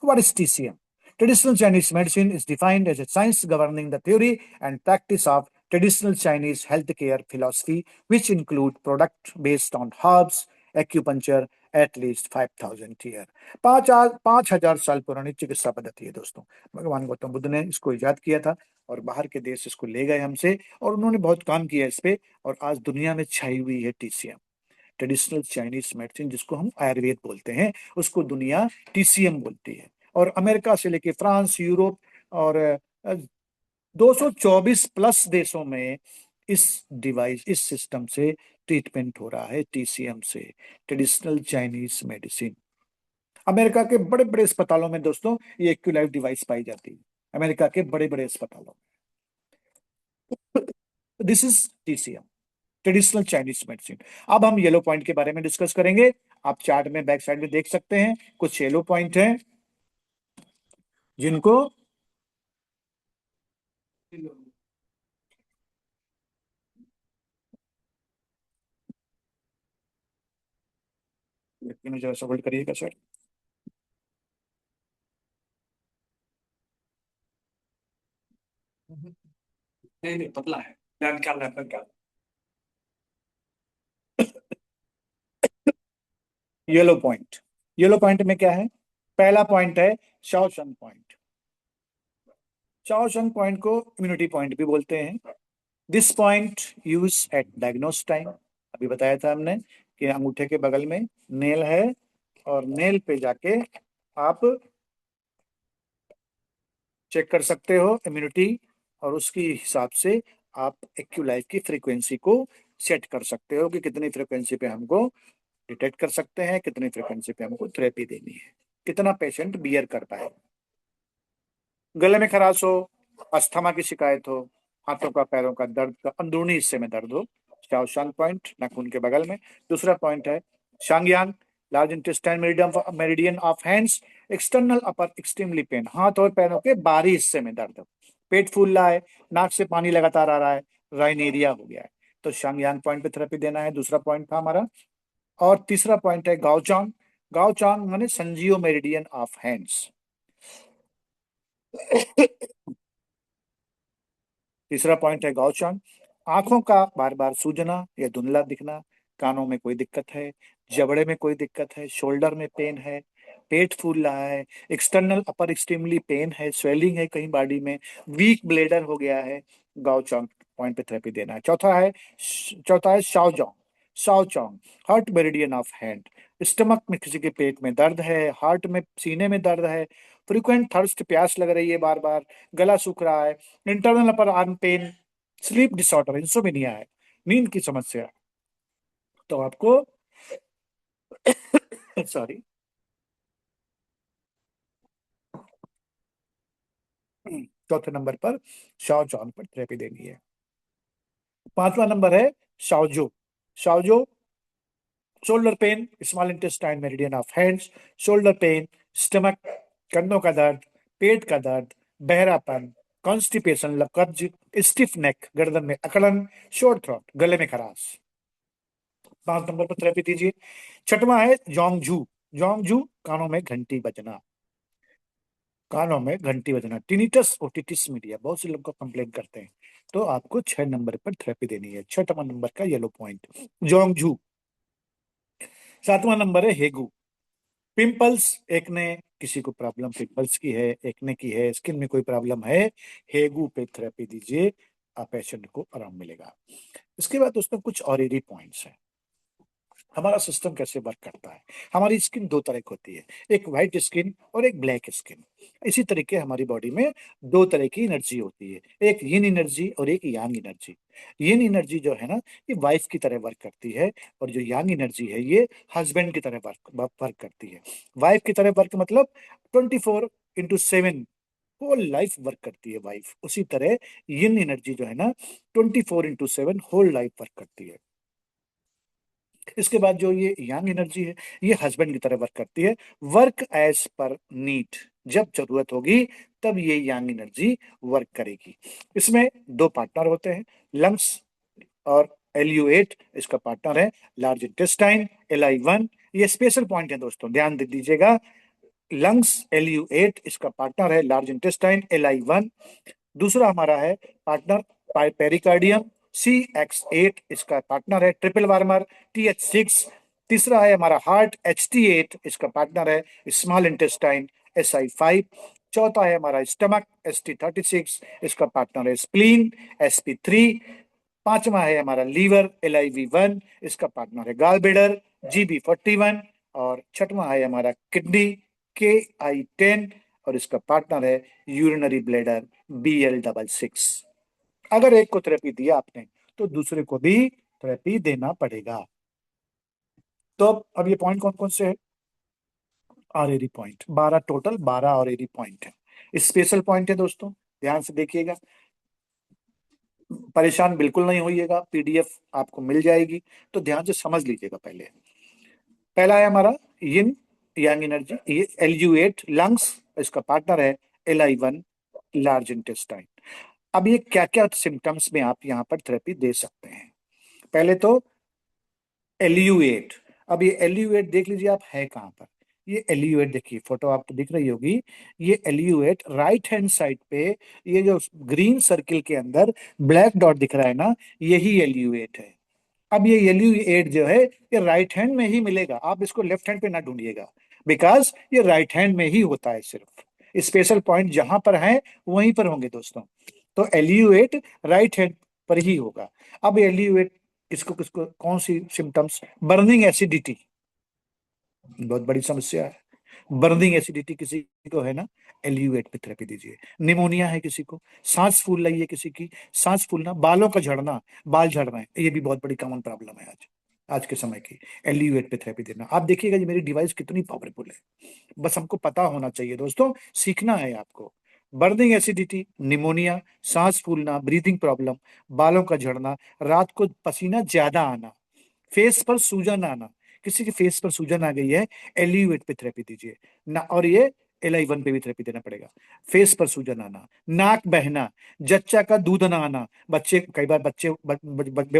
What is TCM? Traditional Chinese medicine is defined as a science governing the theory and practice of traditional Chinese healthcare philosophy, which include product based on herbs, acupuncture, at least 5,000 year. 5,000 साल पुरानी चिकित्सा पद्धति है दोस्तों। भगवान गौतम बुद्ध ने इसको इजाद किया था और बाहर के देश इसको ले गए हमसे और उन्होंने बहुत काम किया इस पे और आज दुनिया में छाई हुई है टीसीएम। ट्रेडिशनल चाइनीज मेडिसिन जिसको हम आयुर्वेद बोलते हैं उसको दुनिया टीसीएम बोलती है। और अमेरिका से लेके फ्रांस, यूरोप और 224 प्लस देशों में इस डिवाइस, इस सिस्टम से ट्रीटमेंट हो रहा है टीसीएम से, ट्रेडिशनल चाइनीज मेडिसिन। अमेरिका के बड़े बड़े अस्पतालों में दोस्तों ये एक्यूलाइफ डिवाइस पाई जाती है, अमेरिका के बड़े बड़े अस्पतालों में। This is TCM, traditional Chinese medicine. अब हम येलो पॉइंट के बारे में डिस्कस करेंगे। आप चार्ट में बैक साइड में देख सकते हैं कुछ येलो पॉइंट हैं जिनको जरा सा होल्ड करिएगा सर। नहीं नहीं पतला है, ध्यान क्या रहा है क्या। येलो पॉइंट, येलो पॉइंट में क्या है? पहला पॉइंट है शाओशंग पॉइंट। शाओशंग पॉइंट को इम्यूनिटी पॉइंट भी बोलते हैं। This point use at diagnose time. अभी बताया था हमने कि अंगूठे के बगल में नेल है और नेल पे जाके आप चेक कर सकते हो इम्यूनिटी और उसके हिसाब से आप एक्यूलाइफ की फ्रीक्वेंसी को सेट कर सकते हो कि कितनी फ्रीक्वेंसी पे हमको डिटेक्ट कर सकते हैं, कितनी फ्रीक्वेंसी पे हमको थेरेपी देनी है, कितना पेशेंट बियर कर पाए। गले में खराश हो, अस्थमा की शिकायत हो, हाथों का पैरों का दर्द का अंदरूनी हिस्से में दर्द हो, शाओशान पॉइंट नाखून के बगल में। दूसरा पॉइंट है Shangyang, large intestine meridian of hands, external upper extremely pain, हाथ और पैरों के बाहरी हिस्से में दर्द। पेट फूल रहा है, नाक से पानी लगातार आ रहा है, राइनेरिया हो गया है, तो शांगयांग पॉइंट पे थेरेपी देना है। दूसरा पॉइंट था हमारा। और तीसरा पॉइंट है गाओचांग। गाओचांग माने संजियो मेरिडियन ऑफ हैंड्स। तीसरा पॉइंट है गौचन, आंखों का बार बार सूजना या धुंधला दिखना, कानों में कोई दिक्कत है, जबड़े में कोई दिक्कत है, शोल्डर में पेन है, पेट फूल रहा है, एक्सटर्नल अपर एक्सट्रीमली पेन है, स्वेलिंग है कहीं बॉडी में, वीक ब्लेडर हो गया है, गाउचॉन्ग पॉइंट पे थेरेपी देना है। चौथा है Shaozhong. Shaochong, heart meridian of hand, stomach में किसी के पेट में दर्द है, हार्ट में सीने में दर्द है, फ्रीक्वेंट थर्स्ट, प्यास लग रही है बार बार, गला सूख रहा है, internal upper arm pain, sleep disorder, insomnia है, नींद की समस्या, तो आपको सॉरी चौथे नंबर पर शाओ चौन पर थेरेपी देनी है। पांचवा नंबर है Shaoze. Shaoze shoulder pain, small intestine meridian of hands, shoulder pain, stomach, कंधों का दर्द, पेट का दर्द, बहरापन, कॉन्स्टिपेशन, कब्ज, स्टिफ नेक, गर्दन में अकड़न, शॉर्ट थ्रोट, गले में खराश। 5 नंबर पर थेरेपी दीजिए। छठवां है जोंगजू। जोंगजू, कानों में घंटी बजना, कानों में घंटी बजना, टिनिटस ओटिटिस मीडिया, बहुत से लोग को कंप्लेन करते हैं। तो आपको 6 नंबर पर थेरेपी देनी है, 6वां नंबर का येलो पॉइंट जोंगजू। 7वां नंबर है हेगू। पिंपल्स, एकने, किसी को प्रॉब्लम पिंपल्स की है, एकने की है, स्किन में कोई प्रॉब्लम है, हेगू पे थेरेपी दीजिए, आप पेशेंट को आराम मिलेगा। इसके बाद दोस्तों कुछ और पॉइंट्स हैं। हमारा सिस्टम कैसे वर्क करता है। हमारी स्किन दो तरह की होती है, एक व्हाइट स्किन और एक ब्लैक स्किन। इसी तरीके हमारी बॉडी में दो तरह की एनर्जी होती है, एक यिन एनर्जी और एक यांग एनर्जी। यिन एनर्जी जो है ना, ये वाइफ की तरह वर्क करती है, और जो यांग एनर्जी है ये हस्बैंड की तरह वर्क करती है। वाइफ की तरह वर्क मतलब 24/7 होल लाइफ वर्क करती है वाइफ, उसी तरह यिन एनर्जी जो है ना 24/7 होल लाइफ वर्क करती है। इसके बाद जो ये यांग एनर्जी है, ये हस्बैंड की तरह वर्क करती है, वर्क एज पर नीड, जब जरूरत होगी तब ये यांग एनर्जी वर्क करेगी। इसमें दो पार्टनर होते हैं, लंग्स और LU8 इसका पार्टनर है, लार्ज इंटेस्टाइन LI1। ये स्पेशल पॉइंट है दोस्तों, ध्यान दे दीजिएगा। लंग्स LU8 इसका पार्टनर है, लार्ज इंटेस्टाइन LI1। दूसरा हमारा है पार्टनर पेरिकार्डियम, CX8 इसका पार्टनर है, ट्रिपल वार्मर TH6। तीसरा है हमारा हार्ट, HT8 इसका पार्टनर है, स्मॉल इंटेस्टाइन SI5। चौथा है हमारा स्टमक, ST36 इसका पार्टनर है, स्प्लीन SP3। पांचवा है हमारा लीवर, LIV1 इसका पार्टनर है, गालब्लेडर GB41। और छठवां है हमारा किडनी, KI10 और इसका पार्टनर है यूरिनरी ब्लैडर, BL66। अगर एक को थेरेपी दिया आपने तो दूसरे को भी थेरेपी देना पड़ेगा। तो अब ये पॉइंट कौन कौन से है? RAD point 12, total 12 RAD point है, स्पेशल पॉइंट है दोस्तों, ध्यान से देखिएगा, परेशान बिल्कुल नहीं होइएगा, PDF आपको मिल जाएगी, तो ध्यान से समझ लीजिएगा। पहला है हमारा यिन यांग एनर्जी, ये LU8 लंग्स, इसका पार्टनर है LI1 लार्ज इंटेस्टाइन। अब ये क्या क्या सिम्टम्स में आप यहाँ पर थेरेपी दे सकते हैं। पहले तो LU8। अब ये LU8 देख लीजिए आप है कहाँ पर। ये LU8 देखिए, फोटो आपको दिख रही होगी, ये LU8 राइट हैंड साइड पे, ये जो ग्रीन सर्किल के अंदर ब्लैक डॉट दिख रहा है ना, यही LU8 है। अब ये LU8 जो है ये राइट हैंड में ही मिलेगा, आप इसको लेफ्ट हैंड पे ना ढूंढिएगा, बिकॉज ये राइट हैंड में ही होता है। सिर्फ स्पेशल पॉइंट जहां पर है वहीं पर होंगे दोस्तों। तो LU8 राइट हैंड पर ही होगा। अब LU8 किसको किसको कौन सी सिम्टम्स, बर्निंग एसिडिटी बहुत बड़ी समस्या है, बर्निंग एसिडिटी किसी को है ना, LU8 पे थेरेपी दीजिए। निमोनिया है किसी को, सांस फूल रही है किसी की, सांस फूलना, बालों का झड़ना, बाल झड़ रहे हैं, ये भी बहुत बड़ी कॉमन प्रॉब्लम है आज आज के समय की। LU8 पे थेरेपी देना। आप देखिएगा ये मेरी डिवाइस कितनी पावरफुल है, बस हमको पता होना चाहिए दोस्तों, सीखना है आपको। बर्निंग एसिडिटी, निमोनिया, सांस फूलना, ब्रीदिंग प्रॉब्लम, बालों का झड़ना, रात को पसीना ज्यादा आना, फेस पर सूजन आना, किसी के फेस पर सूजन आ गई है, LU8 पे थेरेपी दीजिए ना, और ये LI1 पे भी थेरेपी देना पड़ेगा। फेस पर सूजन आना, नाक बहना, जच्चा का दूध ना आना, बच्चे कई बार बच्चे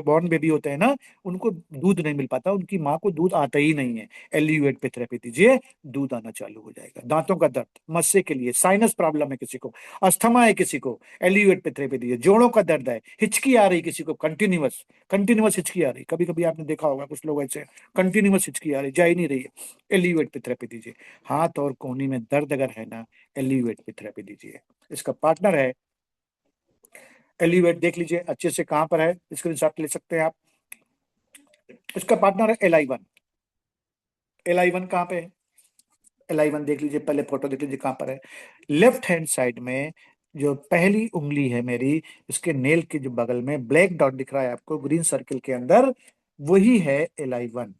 बॉर्न बेबी होते हैं ना, उनको दूध नहीं मिल पाता, उनकी माँ को दूध आता ही नहीं है, LU8 पे थेरेपी दीजिए, दूध आना चालू हो जाएगा। दांतों का दर्द, मस्से के लिए, साइनस प्रॉब्लम है किसी को, अस्थमा है किसी को, LU8 पे थेरेपी दीजिए। जोड़ों का दर्द है, हिचकी आ रही किसी को, कंटिन्यूअस कंटिन्यूअस हिचकी आ रही, कभी कभी आपने देखा होगा कुछ लोग ऐसे कंटिन्यूअस हिचकी आ रही, जा ही नहीं रही है, LU8 पे थेरेपी दीजिए। हाथ और कोहनी में दर्द अगर है ना, LU8 पे थेरेपी दीजिए। इसका पार्टनर है LU8, देख लीजिए अच्छे से कहां पर है, स्क्रीनशॉट ले सकते हैं आप। इसका पार्टनर है LI1। LI1 कहां पे है? LI1 देख लीजिए, पहले फोटो देख लीजिए कहां पर है। लेफ्ट हैंड साइड में जो पहली उंगली है मेरी, इसके नेल के जो बगल में ब्लैक डॉट दिख रहा है आपको ग्रीन सर्किल के अंदर, वही है LI1।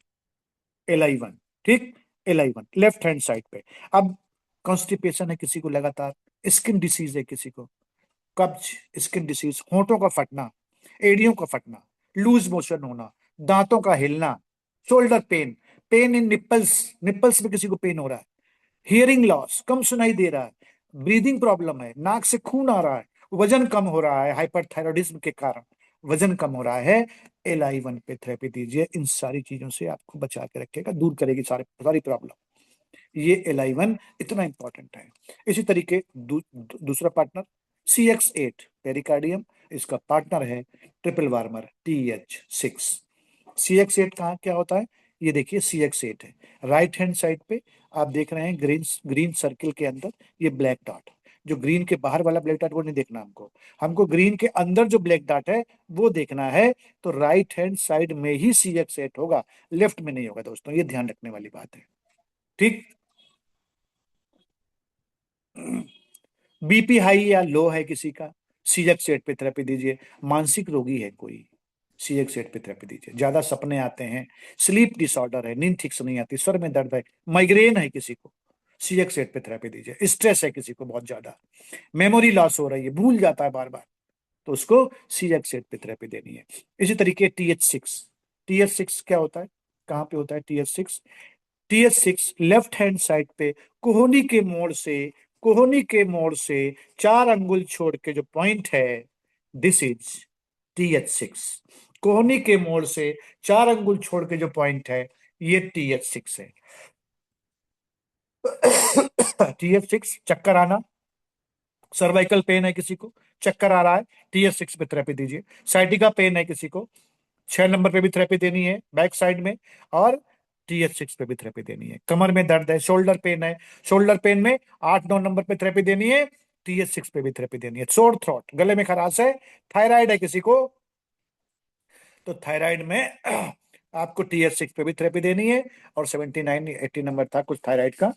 LI1, ठीक, LI1 लेफ्ट हैंड साइड पे। अब कॉन्स्टिपेशन है किसी को लगातार, स्किन डिसीज है किसी को, कब्ज, स्किन डिसीज, होंठों का फटना, एड़ियों का फटना, लूज मोशन होना, दांतों का हिलना, shoulder pain, pain in nipples, nipples में किसी को पेन हो रहा है, हियरिंग लॉस, कम सुनाई दे रहा है, ब्रीदिंग प्रॉब्लम है, नाक से खून आ रहा है, वजन कम हो रहा है हाइपरथायरॉयडिज्म के कारण, वजन कम हो रहा है, LI1 पे थेरेपी दीजिए। इन सारी चीजों से आपको बचा के रखेगा, दूर करेगी सारी प्रॉब्लम। ये LI1 इतना इंपॉर्टेंट है। इसी तरीके दूसरा पार्टनर CX8 पेरिकार्डियम, इसका पार्टनर है ट्रिपल वार्मर TH6। CX8 कहाँ क्या होता है, ये देखिए CX8 है, राइट हैंड साइड पे आप देख रहे हैं ग्रीन ग्रीन सर्किल के अंदर ये ब्लैक डॉट, जो ग्रीन के बाहर वाला ब्लैक डॉट वो नहीं देखना हमको, हमको ग्रीन के अंदर जो ब्लैक डॉट है वो देखना है। तो राइट हैंड साइड में ही CX8 होगा, लेफ्ट में नहीं होगा दोस्तों, ये ध्यान रखने वाली बात है। ठीक। BP हाई या लो है किसी का, CX8 पे थेरेपी दीजिए। मानसिक रोगी है कोई, CX8 पे थेरेपी दीजिए। ज्यादा सपने आते हैं, स्लीप डिसऑर्डर है, नींद ठीक से नहीं आती, सर में दर्द है, माइग्रेन है किसी को, CX8 पे थेरेपी दीजिए। स्ट्रेस है किसी को बहुत ज्यादा, मेमोरी लॉस हो रही है, भूल जाता है बार बार, तो उसको CX8 पे थेरेपी देनी है। इसी तरीके TH6, TH6 क्या होता है, कहाँ पे होता है TH6? TH6 left hand side पे कोहनी के मोड़ से, कोहनी के मोड़ से 4 अंगुल छोड़ के जो पॉइंट है, दिस इज TH6। कोहनी के मोड़ से 4 अंगुल छोड़ के जो पॉइंट है, ये TH6 है। TH6 चक्कर आना, सर्वाइकल पेन है किसी को, चक्कर आ रहा है, TH6 पे थेरेपी दीजिए। साइटिका पेन है किसी को, 6 नंबर पे भी थेरेपी देनी है बैक साइड में, और TH6 पे भी थेरेपी देनी है। कमर में दर्द है, शोल्डर पेन है, शोल्डर पेन में 8-9 नंबर पे थेरेपी देनी है, TH6 पे भी थेरेपी देनी है। सोर थ्रोट, गले में खराश है, थायराइड है किसी को, तो थायराइड में आपको TH6 पे भी थेरेपी देनी है। और 79-80 नंबर था कुछ थायराइड का,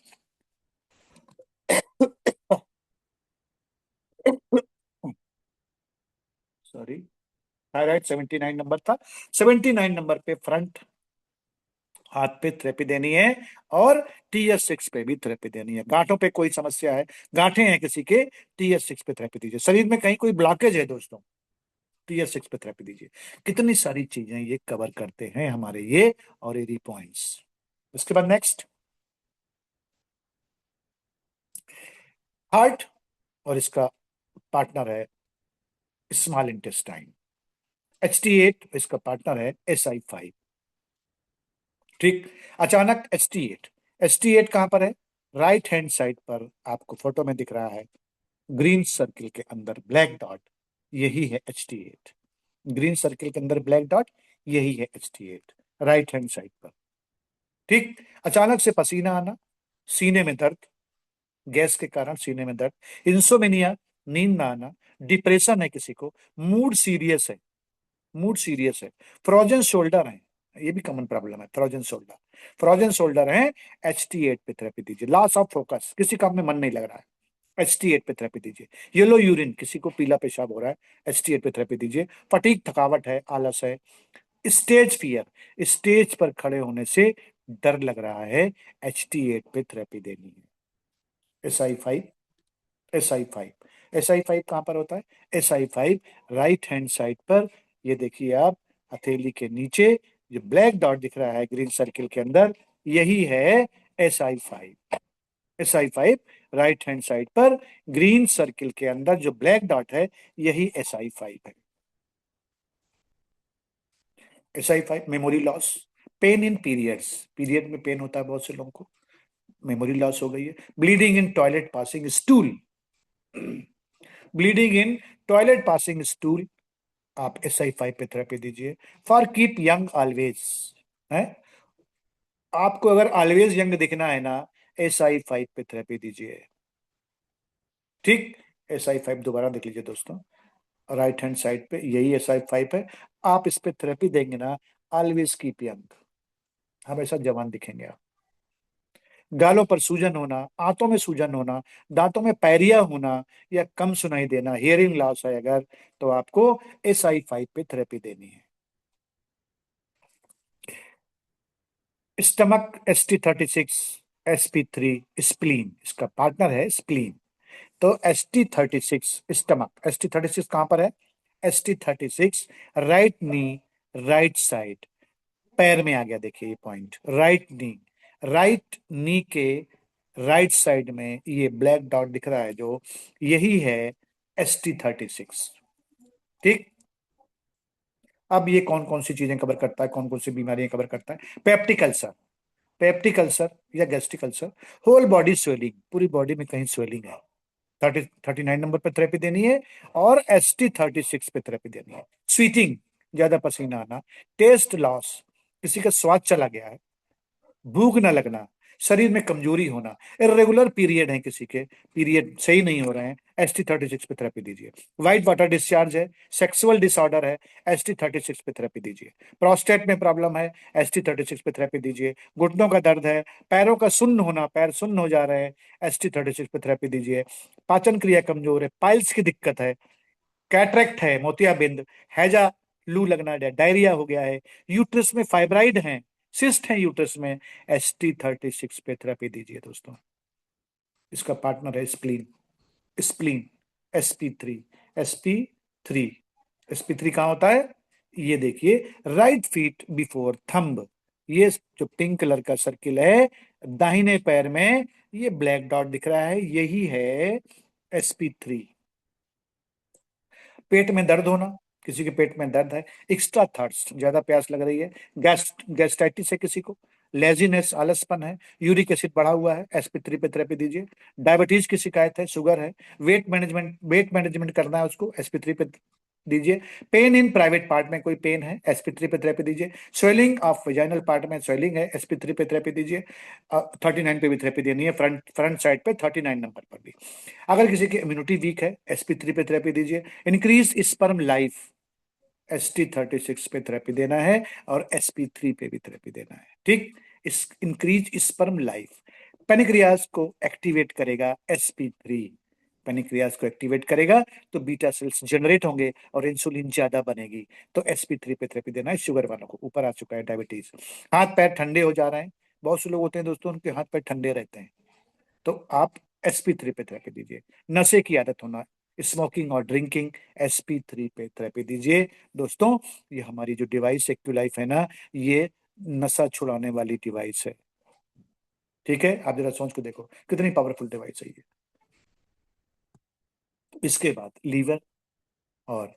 सॉरी, थायराइड 79 नंबर था, 79 नंबर पे फ्रंट हाथ पे थेरेपी देनी है, और TH6 पे भी थेरेपी देनी है। गांठों पे कोई समस्या है, गांठें हैं किसी के, TH6 पे थेरेपी दीजिए। शरीर में कहीं कोई ब्लॉकेज है दोस्तों, TH6 पे थेरेपी दीजिए। कितनी सारी चीजें ये कवर करते हैं हमारे ये और एरी पॉइंट्स। उसके बाद नेक्स्ट, हार्ट, और इसका पार्टनर है स्मॉल इंटेस्टाइन, HT8, इसका पार्टनर है SI5। ठीक। अचानक HT8 कहां पर है, राइट हैंड साइड पर आपको फोटो में दिख रहा है, ग्रीन सर्किल के अंदर ब्लैक डॉट, यही है HT8। ग्रीन सर्किल के अंदर ब्लैक डॉट, यही है HT8 राइट हैंड साइड पर। ठीक। अचानक से पसीना आना, सीने में दर्द, गैस के कारण सीने में दर्द, इंसोमेनिया, नींद ना आना, डिप्रेशन है किसी को, मूड सीरियस है, मूड सीरियस है, फ्रोजन शोल्डर है, ये भी कॉमन प्रॉब्लम है, फ्रोजन शोल्डर, फ्रोजन शोल्डर है, HT8 पे थेरेपी दीजिए। लॉस ऑफ फोकस, किसी काम में मन नहीं लग रहा है, HT8 पे थेरेपी दीजिए। येलो यूरिन, किसी को पीला पेशाब हो रहा है, HT8 पे थेरेपी दीजिए। फटीग, थकावट है, आलस है, स्टेज फियर, स्टेज पर खड़े होने से डर लग रहा है, HT8 पे थेरेपी देनी है। SI5, SI5 कहां पर होता है, SI5 राइट हैंड साइड पर, ये देखिए आप, हथेली के नीचे जो ब्लैक डॉट दिख रहा है ग्रीन सर्किल के अंदर, यही है SI5। SI5 right hand side पर ग्रीन सर्किल के अंदर जो ब्लैक डॉट है, यही SI5 है। SI5 memory loss, pain in periods, period में पेन होता है बहुत से लोगों को, मेमोरी लॉस हो गई है। Bleeding in toilet passing stool, bleeding in toilet passing stool, आप SI5 पे थेरेपी दीजिए। फॉर कीप यंग ऑलवेज है, आपको अगर ऑलवेज यंग दिखना है ना, SI5 पे थेरेपी दीजिए। ठीक। SI5 दोबारा देख लीजिए दोस्तों, राइट हैंड साइड पे यही SI5 है, आप इस पे थेरेपी देंगे ना, ऑलवेज कीप यंग, हमेशा जवान दिखेंगे आप। गालों पर सूजन होना, आंतों में सूजन होना, दांतों में पैरिया होना, या कम सुनाई देना, हियरिंग लॉस है अगर, तो आपको SI5 पे थेरेपी देनी है। स्टमक, ST36, SP3, स्प्लीन, इसका पार्टनर है स्प्लीन, तो ST36 स्टमक, ST36 कहां पर है, ST36 right knee, right side, पैर में आ गया, देखिए ये पॉइंट, राइट नी के राइट साइड में ये ब्लैक डॉट दिख रहा है जो, यही है ST36। ठीक। अब ये कौन कौन सी चीजें कवर करता है, कौन कौन सी बीमारियां कवर करता है? पेप्टिक अल्सर या gastric ulcer, whole body swelling, पूरी बॉडी में कहीं स्वेलिंग है, 39 नंबर पे थेरेपी देनी है, और ST36 पे थेरेपी देनी है। स्वीटिंग, ज्यादा पसीना आना, टेस्ट लॉस, किसी का स्वाद चला गया है, भूख ना लगना, शरीर में कमजोरी होना, इरेगुलर पीरियड है, किसी के पीरियड सही नहीं हो रहे हैं, ST36 पे थेरेपी दीजिए। व्हाइट वाटर डिस्चार्ज है, सेक्सुअल डिसऑर्डर है, ST36 पे थेरेपी दीजिए। प्रोस्टेट में प्रॉब्लम है, ST36 पे थेरेपी दीजिए। घुटनों का दर्द है, पैरों का सुन्न होना, पैर सुन्न हो जा रहे हैं, ST36 पे थेरेपी दीजिए। पाचन क्रिया कमजोर है, पाइल्स की दिक्कत है, कैटरेक्ट है, मोतियाबिंद, हैजा, लू लगना, डायरिया हो गया है, यूट्रस में फाइब्राइड है, सिस्ट है यूट्रस में, ST36 पे थेरेपी दीजिए दोस्तों। इसका पार्टनर है spleen, spleen, SP3, SP3, SP3 कहाँ होता है? ये देखिए, राइट फीट बिफोर थंब, ये जो पिंक कलर का सर्किल है दाहिने पैर में, ये ब्लैक डॉट दिख रहा है, यही है SP3। पेट में दर्द होना, किसी के पेट में दर्द है, एक्स्ट्रा थर्स्ट, ज्यादा प्यास लग रही है, गैस्ट्राइटिस है किसी को, लेजीनेस, आलसपन है, यूरिक एसिड बढ़ा हुआ है, SP3 पे थेरेपी दीजिए। डायबिटीज की शिकायत है, शुगर है, वेट मैनेजमेंट करना है उसको, SP3 पे दीजिए। पेन इन प्राइवेट पार्ट में कोई पेन है, SP3 पे थेरेपी दीजिए। स्वेलिंग ऑफ वेजाइनल पार्ट में स्वेलिंग है, SP3 पे थेरेपी दीजिए। 39 पे भी थेरेपी देनी है, फ्रंट साइड पे 39 नंबर पर भी। अगर किसी की इम्यूनिटी वीक है, SP3 पे थेरेपी दीजिए। इंक्रीज स्पर्म लाइफ, ST36 पे थेरेपी देना है, और SP3 पे भी थेरेपी देना है। ठीक। इस इंक्रीज स्पर्म लाइफ पेनिक्रियाज को एक्टिवेट करेगा, SP3 पेनिक्रियाज को एक्टिवेट करेगा, तो बीटा सेल्स जनरेट होंगे और इंसुलिन ज्यादा बनेगी, तो SP3 पे थेरेपी देना है शुगर वालों को। ऊपर आ चुका है डायबिटीज, हाथ पैर ठंडे हो जा रहे हैं, बहुत से लोग होते हैं दोस्तों उनके हाथ पैर ठंडे रहते हैं, तो आप SP3 पे थेरेपी दीजिए। नशे की आदत होना, स्मोकिंग और ड्रिंकिंग, SP3 पे थेरेपी दीजिए। दोस्तों, ये हमारी जो डिवाइस एक्टिव है ना, ये नशा छुड़ाने वाली डिवाइस है। ठीक है, आप जरा सोच के देखो कितनी पावरफुल डिवाइस है ये। इसके बाद लीवर और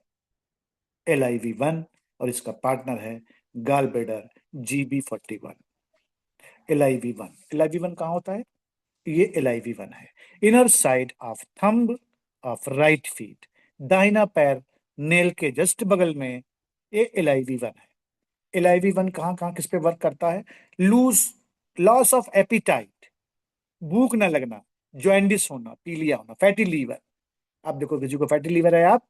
LIV1, और इसका पार्टनर है गाल ब्लेडर GB41। LIV1 कहाँ होता है? ये LIV1 है, inner side of thumb of right feet, दाहिना पैर नेल के जस्ट बगल में, ये LIV1 है। LIV1 कहाँ कहाँ किस पे वर्क करता है? लूज, लॉस ऑफ एपिटाइट, भूख ना लगना, जॉइंडिस होना, पीलिया होना, फैटी लीवर। आप देखो किसी को फैटी लीवर है, आप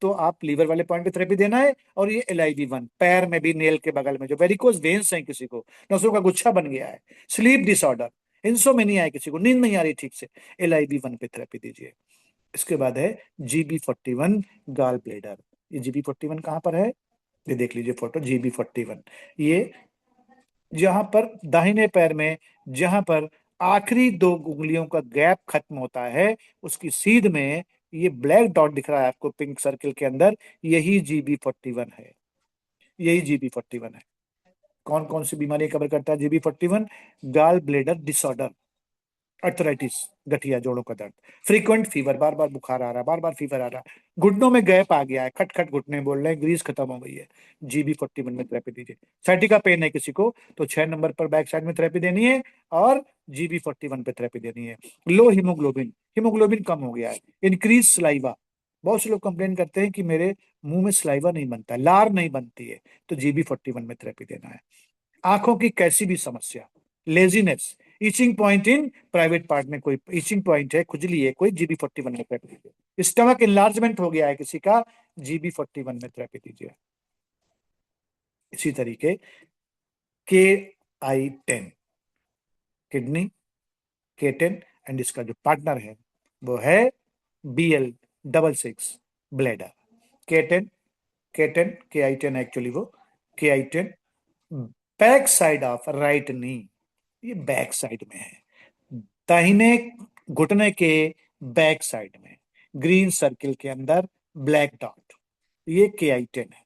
तो आप लीवर वाले पॉइंट पे थेरेपी देना है। और ये LIV1 पैर में भी, नेल के बगल में जो वेरिकोज वेन्स है, किसी को नसों का गुच्छा बन गया है, स्लीप डिसऑर्डर, इंसोमेनिया है, किसी को नींद नहीं आ रही ठीक से, LIV1 पे थेरेपी दीजिए। इसके बाद है GB41 गाल ब्लेडर। ये GB41 कहाँ पर है? ये देख लीजिए फोटो, GB41, ये जहां पर दाहिने पैर में, जहां पर आखिरी दो उंगलियों का गैप खत्म होता है, उसकी सीध में ये ब्लैक डॉट दिख रहा है आपको पिंक सर्किल के अंदर, यही GB41 है, यही GB41 है। कौन कौन सी बीमारी कवर करता है GB41? Gall bladder disorder, arthritis, गठिया जोड़ों का दर्द, फ्रीक्वेंट फीवर, बार बार बुखार आ रहा है, बार बार फीवर आ रहा है, घुटनों में गैप आ गया है, खट खट घुटने बोल रहे हैं, ग्रीस खत्म हो गई है, GB41 में थेरेपी दीजिए। साइटिका पेन है किसी को, तो 6 नंबर पर बैक साइड में थेरेपी देनी है, और GB41 पे थेरेपी देनी है। लो हीमोग्लोबिन, हीमोग्लोबिन कम हो गया है, इंक्रीज सलाइवा, बहुत से लोग कंप्लेन करते हैं कि मेरे मुंह में सलाइवा नहीं बनता, लार नहीं बनती है, तो GB41 में थेरेपी देना है। आंखों की कैसी भी समस्या, laziness, itching point in private part में कोई ईचिंग पॉइंट है, खुजली है कोई, GB41 में थेरेपी दीजिए। स्टमक इनलार्जमेंट हो गया है किसी का, GB41 में थेरेपी दीजिए। इसी तरीके KI10 किडनी, K10, एंड इसका जो पार्टनर है वो है BL66 bladder. K10 KI10 actually वो KI10 back side of right knee, ये बैक साइड में है, दाहिने घुटने के बैक साइड में, ग्रीन सर्किल के अंदर ब्लैक डॉट, ये KI10 है।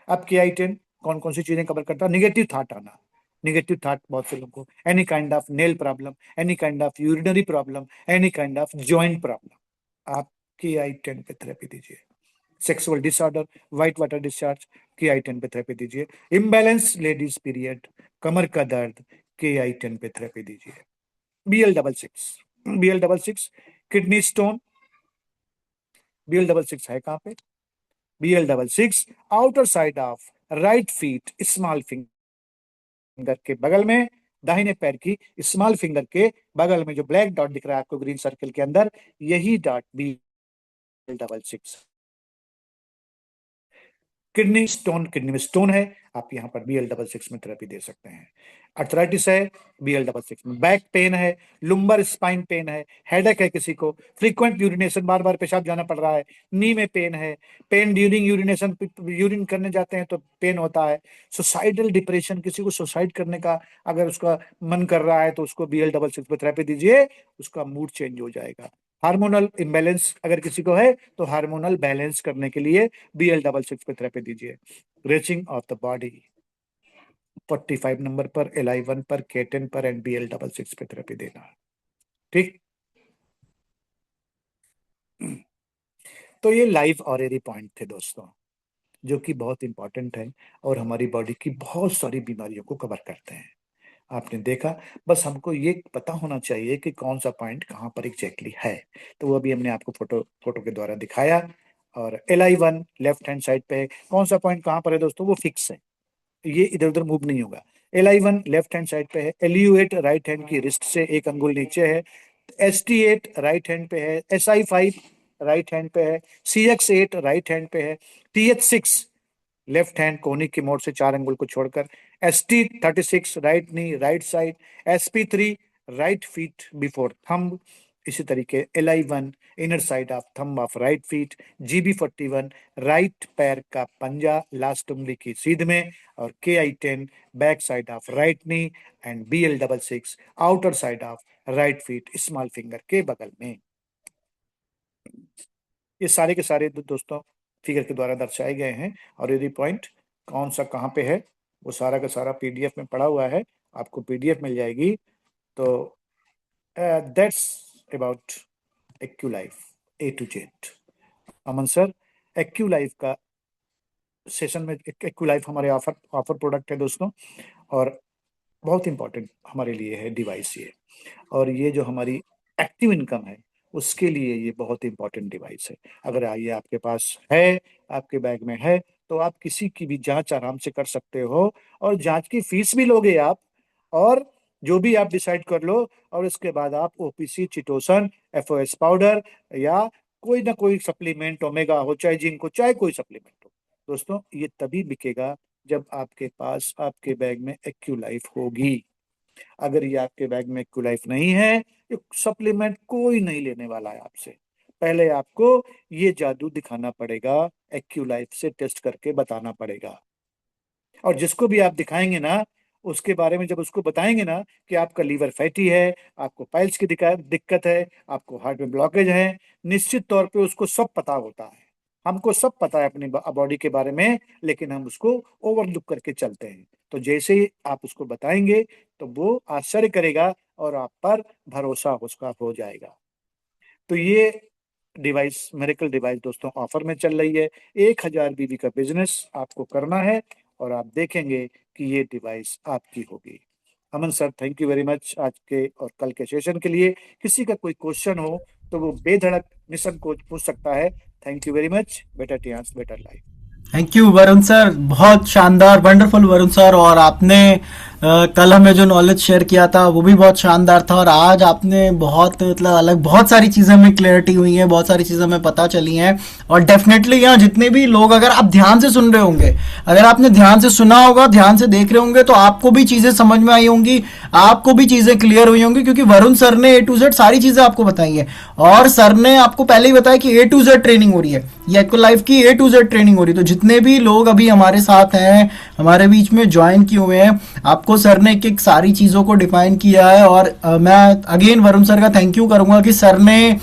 अब KI10 कौन कौन सी चीजें कवर करता है? निगेटिव थॉट आना, निगेटिव थॉट बहुत से लोगों को, any kind of nail problem, any kind of urinary problem, any kind of joint problem, आप KI10 पे थेरेपी दीजिए। Sexual disorder, white water discharge, KI10 पे थेरेपी दीजिए। इम्बैलेंस लेडीज पीरियड, कमर का दर्द, KI10 पे थेरेपी दीजिए। BL66 किडनी स्टोन, BL66 है कहाँ पे? BL66 outer side of right feet, small finger के बगल में, दाहिने पैर की स्मॉल फिंगर के बगल में जो ब्लैक डॉट दिख रहा है आपको ग्रीन सर्कल के अंदर, यही dot BL66। Kidney stone, kidney में स्टोन है, आप यहाँ पर BL66 में थेरेपी दे सकते हैं। अर्थराइटिस है, BL66 में। बैक पेन है, लुम्बर स्पाइन पेन है, हेडेक है किसी को, फ्रीक्वेंट यूरिनेशन, बार बार पेशाब जाना पड़ रहा है, नी में पेन है, पेन ड्यूरिंग यूरिनेशन, यूरिन करने जाते हैं तो पेन होता है, सुसाइडल डिप्रेशन, किसी को सुसाइड करने का अगर उसका मन कर रहा है तो उसको BL66 पे थेरेपी दीजिए, उसका मूड चेंज हो जाएगा। हार्मोनल इम्बैलेंस अगर किसी को है तो हार्मोनल बैलेंस करने के लिए BL66 पे थेरेपी दीजिए। Reaching of the body, 45 number पर, LI1 पर, K10 पर एंड BL66 पे थेरेपी देना। ठीक, तो ये लाइव ऑरेरी पॉइंट थे दोस्तों, जो कि बहुत इंपॉर्टेंट है और हमारी बॉडी की बहुत सारी बीमारियों को कवर करते हैं। आपने देखा, बस हमको ये पता होना चाहिए कि कौन सा पॉइंट कहाँ पर एग्जैक्टली है। तो वो अभी हमने आपको फोटो के द्वारा दिखाया। और LI1 लेफ्ट हैंड साइड पे है, कौन सा पॉइंट कहाँ पर है दोस्तों, वो फिक्स है, ये इधर उधर मूव नहीं होगा। LI1 लेफ्ट हैंड साइड पे है, LU8 राइट हैंड की रिस्ट से एक अंगुल नीचे है, ST8 राइट हैंड पे है, SI5 राइट हैंड पे है, CX8 राइट हैंड पे है, TH6 लेफ्ट हैंड कोनिक की मोड़ से 4 अंगुल को छोड़कर, ST36 right knee right side, SP3 right feet before thumb, इसी तरीके LI1 inner side of thumb of right feet, GB41 right पैर का पंजा लास्ट उंगली की सीध में, और KI10 back side of right knee, and BL66 outer side of right feet small finger के बगल में। ये सारे के सारे दोस्तों फिगर के द्वारा दर्शाए गए हैं, और यदि पॉइंट कौन सा कहाँ पे है वो सारा का सारा PDF में पड़ा हुआ है, आपको PDF मिल जाएगी। तो that's about Acculife A to Z। Aman sir, Acculife का सेशन में, एक्यूलाइफ हमारे ऑफर प्रोडक्ट है दोस्तों, और बहुत इंपॉर्टेंट हमारे लिए है डिवाइस ये, और ये जो हमारी एक्टिव इनकम है उसके लिए ये बहुत इंपॉर्टेंट डिवाइस है। अगर ये आपके पास है, आपके बैग में है, तो आप किसी की भी जांच आराम से कर सकते हो, और जांच की फीस भी लोगे आप, और जो भी आप डिसाइड कर लो, और इसके बाद आप OPC, चिटोसन, FOS पाउडर, या कोई ना कोई सप्लीमेंट, ओमेगा हो चाहे जिंक हो चाहे कोई सप्लीमेंट हो, दोस्तों ये तभी बिकेगा जब आपके पास आपके बैग में एक्यूलाइफ होगी। अगर ये आपके बैग में एक्यूलाइफ नहीं है, ये सप्लीमेंट कोई नहीं लेने वाला है आपसे। पहले आपको ये जादू दिखाना पड़ेगा, एक्यूलाइफ से टेस्ट करके बताना पड़ेगा, और जिसको भी आप दिखाएंगे ना, उसके बारे में जब उसको बताएंगे ना कि आपका लीवर फैटी है, आपको पाइल्स की दिक्कत है, आपको हार्ट में ब्लॉकेज है, निश्चित तौर पे उसको सब पता होता है। हमको सब पता है अपनी बॉडी के बारे में, लेकिन हम उसको ओवरलुक करके चलते हैं। तो जैसे ही आप उसको बताएंगे तो वो आश्चर्य करेगा और आप पर भरोसा उसका हो जाएगा। तो ये डिवाइस, मेरेकल डिवाइस दोस्तों ऑफर में चल रही है। 1000 BB का बिजनेस आपको करना है, और आप देखेंगे कि ये डिवाइस आपकी होगी। Aman sir, thank you very much आज के और कल के सेशन के लिए। किसी का कोई क्वेश्चन हो तो वो बेधड़क निसंकोच पूछ सकता है। Thank you very much. Better Tiens better life. Thank you Varun sir, बहुत शानदार, वंडरफुल वरुण सर। और आपने कल हमें जो नॉलेज शेयर किया था वो भी बहुत शानदार था, और आज आपने बहुत मतलब अलग बहुत सारी चीज़ें में क्लैरिटी हुई है, बहुत सारी चीज़ें में पता चली हैं। और डेफिनेटली यहाँ जितने भी लोग, अगर आप ध्यान से सुन रहे होंगे, अगर आपने ध्यान से सुना होगा, ध्यान से देख रहे होंगे, तो आपको भी चीज़ें समझ में आई होंगी, आपको भी चीज़ें क्लियर हुई होंगी, क्योंकि वरुण सर ने A to Z सारी चीज़ें आपको बताई हैं। और सर ने आपको पहले ही बताया कि A to Z ट्रेनिंग हो रही है, ये एक्यूलाइफ की A to Z ट्रेनिंग हो रही है। तो जितने भी लोग अभी हमारे साथ हैं, हमारे बीच में ज्वाइन किए हुए हैं, आपको सर ने एक एक सारी चीज़ों को डिफाइन किया है। और मैं अगेन वरुण सर का थैंक यू करूंगा कि सर ने